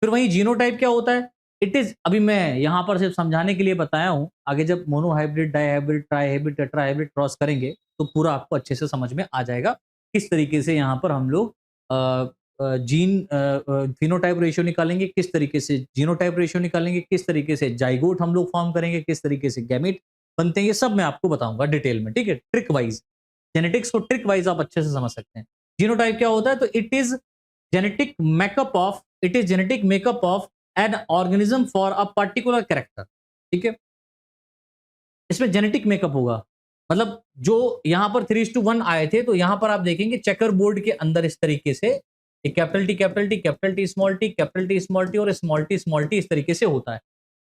फिर वहीं जीनोटाइप क्या होता है, इट इज, अभी मैं यहां पर सिर्फ समझाने के लिए बताया हूं, आगे जब monohybrid, dihybrid, trihybrid, tetrahybrid cross करेंगे तो पूरा आपको अच्छे से समझ में आ जाएगा किस तरीके से यहां पर हम लोग जीन फिनोटाइप रेशियो निकालेंगे, किस तरीके से जीनोटाइप रेशियो निकालेंगे, किस तरीके से जाइगोट हम लोग फॉर्म करेंगे, किस तरीके से गैमेट बनते हैं, ये सब मैं आपको बताऊंगा डिटेल में, ठीक है, ट्रिक वाइज। जेनेटिक्स को ट्रिक वाइज आप अच्छे से समझ सकते हैं। जीनोटाइप क्या होता है, तो it is genetic makeup of an organism for a particular character, ठीक है। इसमें जेनेटिक मेकअप होगा, मतलब जो यहां पर 3:1 आए थे, तो यहां पर आप देखेंगे चेकर बोर्ड के अंदर इस तरीके से एक capital T capital T, capital T small t, capital T small T और स्मॉल टी इस तरीके से होता है।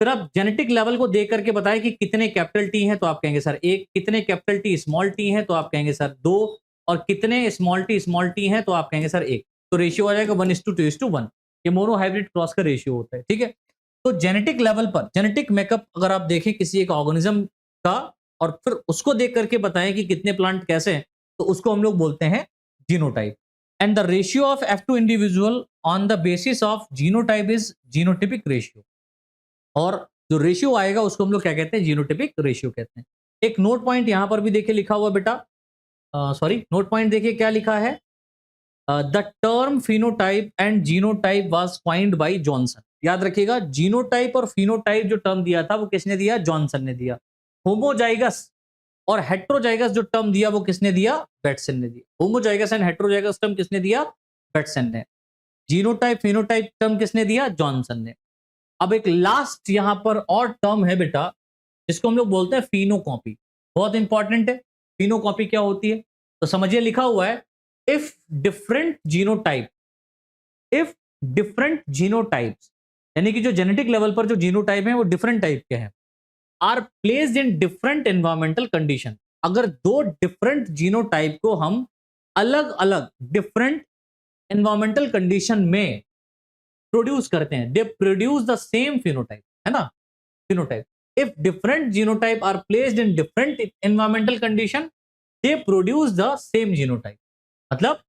फिर आप जेनेटिक लेवल को देख करके बताएं कि कितने कैपिटल टी हैं तो आप कहेंगे सर 1, कितने कैपिटल टी स्मॉल टी हैं तो आप कहेंगे सर 2 और कितने स्मॉल टी हैं तो आप कहेंगे सर 1। तो रेशियो आ जाएगा 1:2:1। ये मोनो हाइब्रिड क्रॉस का रेशियो होता है, ठीक है। तो जेनेटिक लेवल पर जेनेटिक मेकअप अगर आप देखें किसी एक ऑर्गेनिज्म का और फिर उसको देख करके बताएं कि कितने प्लांट कैसे हैं, तो उसको हम लोग बोलते हैं genotype. And the ratio of F2 individual on the basis of genotype is genotypic ratio. और जो रेशियो आएगा उसको हम लोग क्या कहते हैं, जीनोटिपिक रेशियो कहते हैं। एक नोट पॉइंट यहां पर भी देखिए लिखा हुआ बेटा, सॉरी नोट पॉइंट देखिए क्या लिखा है, the term phenotype and genotype was coined bye Johnson. याद रखिएगा जीनोटाइप और फिनोटाइप जो टर्म दिया था वो किसने दिया, जॉनसन ने दिया। होमोजाइगस और हेट्रोजाइगस जो टर्म दिया वो किसने दिया, बेटसन ने दिया। होमोजाइगस एंड हेट्रोजाइगस टर्म किसने दिया, बेटसन ने। जीनोटाइप फिनोटाइप टर्म किसने दिया, जॉनसन ने। अब एक लास्ट यहां पर और टर्म है बेटा जिसको हम लोग बोलते हैं फिनोकॉपी। बहुत इंपॉर्टेंट है। फिनोकॉपी क्या होती है तो समझिए, लिखा हुआ है इफ डिफरेंट जीनोटाइप्स यानी कि जो जेनेटिक लेवल पर जो जीनोटाइप है वो डिफरेंट टाइप के हैं, are placed in different environmental condition. अगर दो डिफरेंट जीनोटाइप को हम अलग अलग डिफरेंट एनवायरमेंटल कंडीशन में प्रोड्यूस करते हैं, they produce the same phenotype, है ना, phenotype. If different genotype are placed in different environmental condition they produce the same genotype. मतलब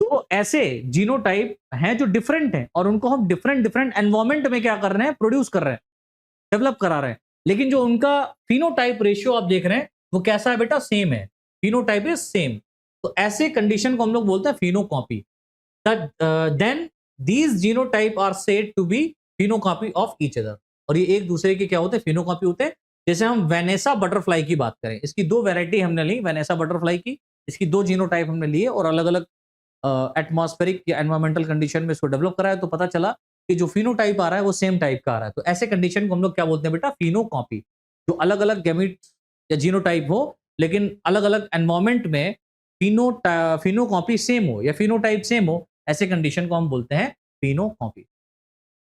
तो ऐसे जीनोटाइप हैं जो डिफरेंट हैं और उनको हम डिफरेंट डिफरेंट एनवायरमेंट में क्या कर रहे हैं, प्रोड्यूस कर रहे हैं, डेवलप करा रहे हैं। लेकिन जो उनका फिनोटाइप रेशियो आप देख रहे हैं वो कैसा है बेटा, सेम है। Phenotype is same. तो ऐसे कंडीशन को हम लोग बोलते हैं phenocopy. Then these genotype are said to be phenocopy of each other. और ये एक दूसरे के क्या होते हैं, फिनोकॉपी होते हैं। जैसे हम वेनेसा बटरफ्लाई की बात करें, इसकी दो वैरायटी हमने ली वेनेसा बटरफ्लाई की, इसकी दो जीनोटाइप हमने लिए और अलग अलग एटमॉस्फेरिक या एनवायरमेंटल कंडीशन में इसको डेवलप करा है, तो पता चला कि जो फिनोटाइप आ रहा है वो सेम टाइप का आ रहा है। तो ऐसे कंडीशन को हम लोग क्या बोलते हैं बेटा, फिनोकॉपी। जो अलग अलग गैमीट या जीनोटाइप हो लेकिन अलग अलग एनवायरमेंट में फिनोकॉपी सेम हो या फिनोटाइप सेम हो, ऐसे कंडीशन को हम बोलते हैं फिनोकॉपी।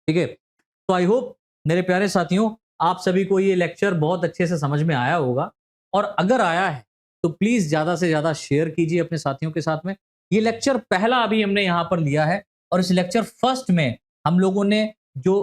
ठीक है। तो आई होप मेरे प्यारे साथियों आप सभी को ये लेक्चर बहुत अच्छे से समझ में आया होगा, और अगर आया है तो प्लीज ज्यादा से ज्यादा शेयर कीजिए अपने साथियों के साथ में। ये लेक्चर पहला अभी हमने यहां पर लिया है और इस लेक्चर फर्स्ट में हम लोगों ने जो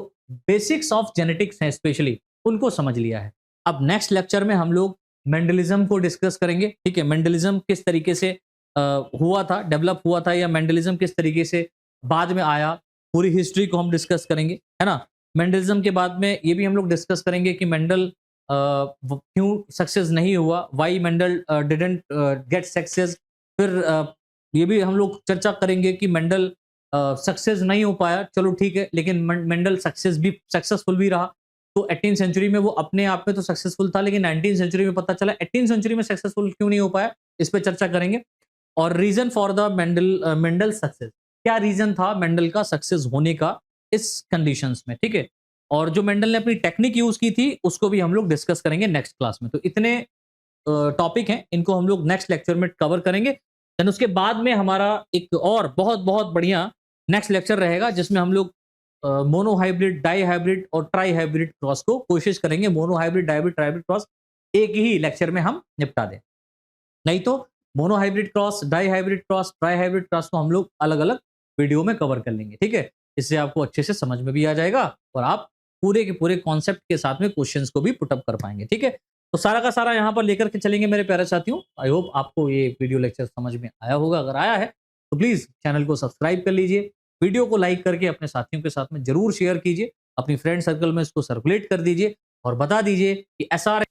बेसिक्स ऑफ जेनेटिक्स हैं स्पेशली उनको समझ लिया है। अब नेक्स्ट लेक्चर में हम लोग मेंडलिज्म को डिस्कस करेंगे। ठीक है, मेंडलिज्म किस तरीके से हुआ था, डेवलप हुआ था, या मेंडलिज्म किस तरीके से बाद में आया, पूरी हिस्ट्री को हम डिस्कस करेंगे, है ना। मेंडलिज्म के बाद में ये भी हम लोग डिस्कस करेंगे कि मेंडल क्यों सक्सेस नहीं हुआ, why Mendel didn't get success. फिर ये भी हम लोग चर्चा करेंगे कि मेंडल सक्सेस नहीं हो पाया, चलो ठीक है, लेकिन मेंडल सक्सेसफुल भी रहा। तो 18th सेंचुरी में वो अपने आप में तो सक्सेसफुल था, लेकिन 19th सेंचुरी में पता चला 18th सेंचुरी में सक्सेसफुल क्यों नहीं हो पाया, इस पे चर्चा करेंगे। और reason for the Mendel success, क्या रीजन था मेंडल का सक्सेस होने का इस कंडीशंस में। ठीक है, और जो मेंडल ने अपनी टेक्निक यूज की थी उसको भी हम लोग डिस्कस करेंगे नेक्स्ट क्लास में। तो इतने टॉपिक हैं, इनको हम लोग नेक्स्ट लेक्चर में कवर करेंगे। देन उसके बाद में हमारा एक और बहुत बहुत बढ़िया नेक्स्ट लेक्चर रहेगा जिसमें हम लोग मोनो हाइब्रिड, डाई हाइब्रिड और ट्राई हाइब्रिड क्रॉस को कोशिश करेंगे monohybrid, dihybrid, trihybrid cross एक ही लेक्चर में हम निपटा दें। नहीं तो monohybrid cross, dihybrid cross, trihybrid cross को हम लोग अलग अलग वीडियो में कवर कर लेंगे। ठीक है, इससे आपको अच्छे से समझ में भी आ जाएगा और आप पूरे के पूरे कॉन्सेप्ट के साथ में क्वेश्चंस को भी पुटअप कर पाएंगे। ठीक है, तो सारा का सारा यहाँ पर लेकर के चलेंगे मेरे प्यारे साथियों। आई होप आपको ये वीडियो लेक्चर समझ में आया होगा। अगर आया है तो प्लीज चैनल को सब्सक्राइब कर लीजिए, वीडियो को लाइक करके अपने साथियों के साथ में जरूर शेयर कीजिए, अपनी फ्रेंड सर्कल में इसको सर्कुलेट कर दीजिए और बता दीजिए कि SR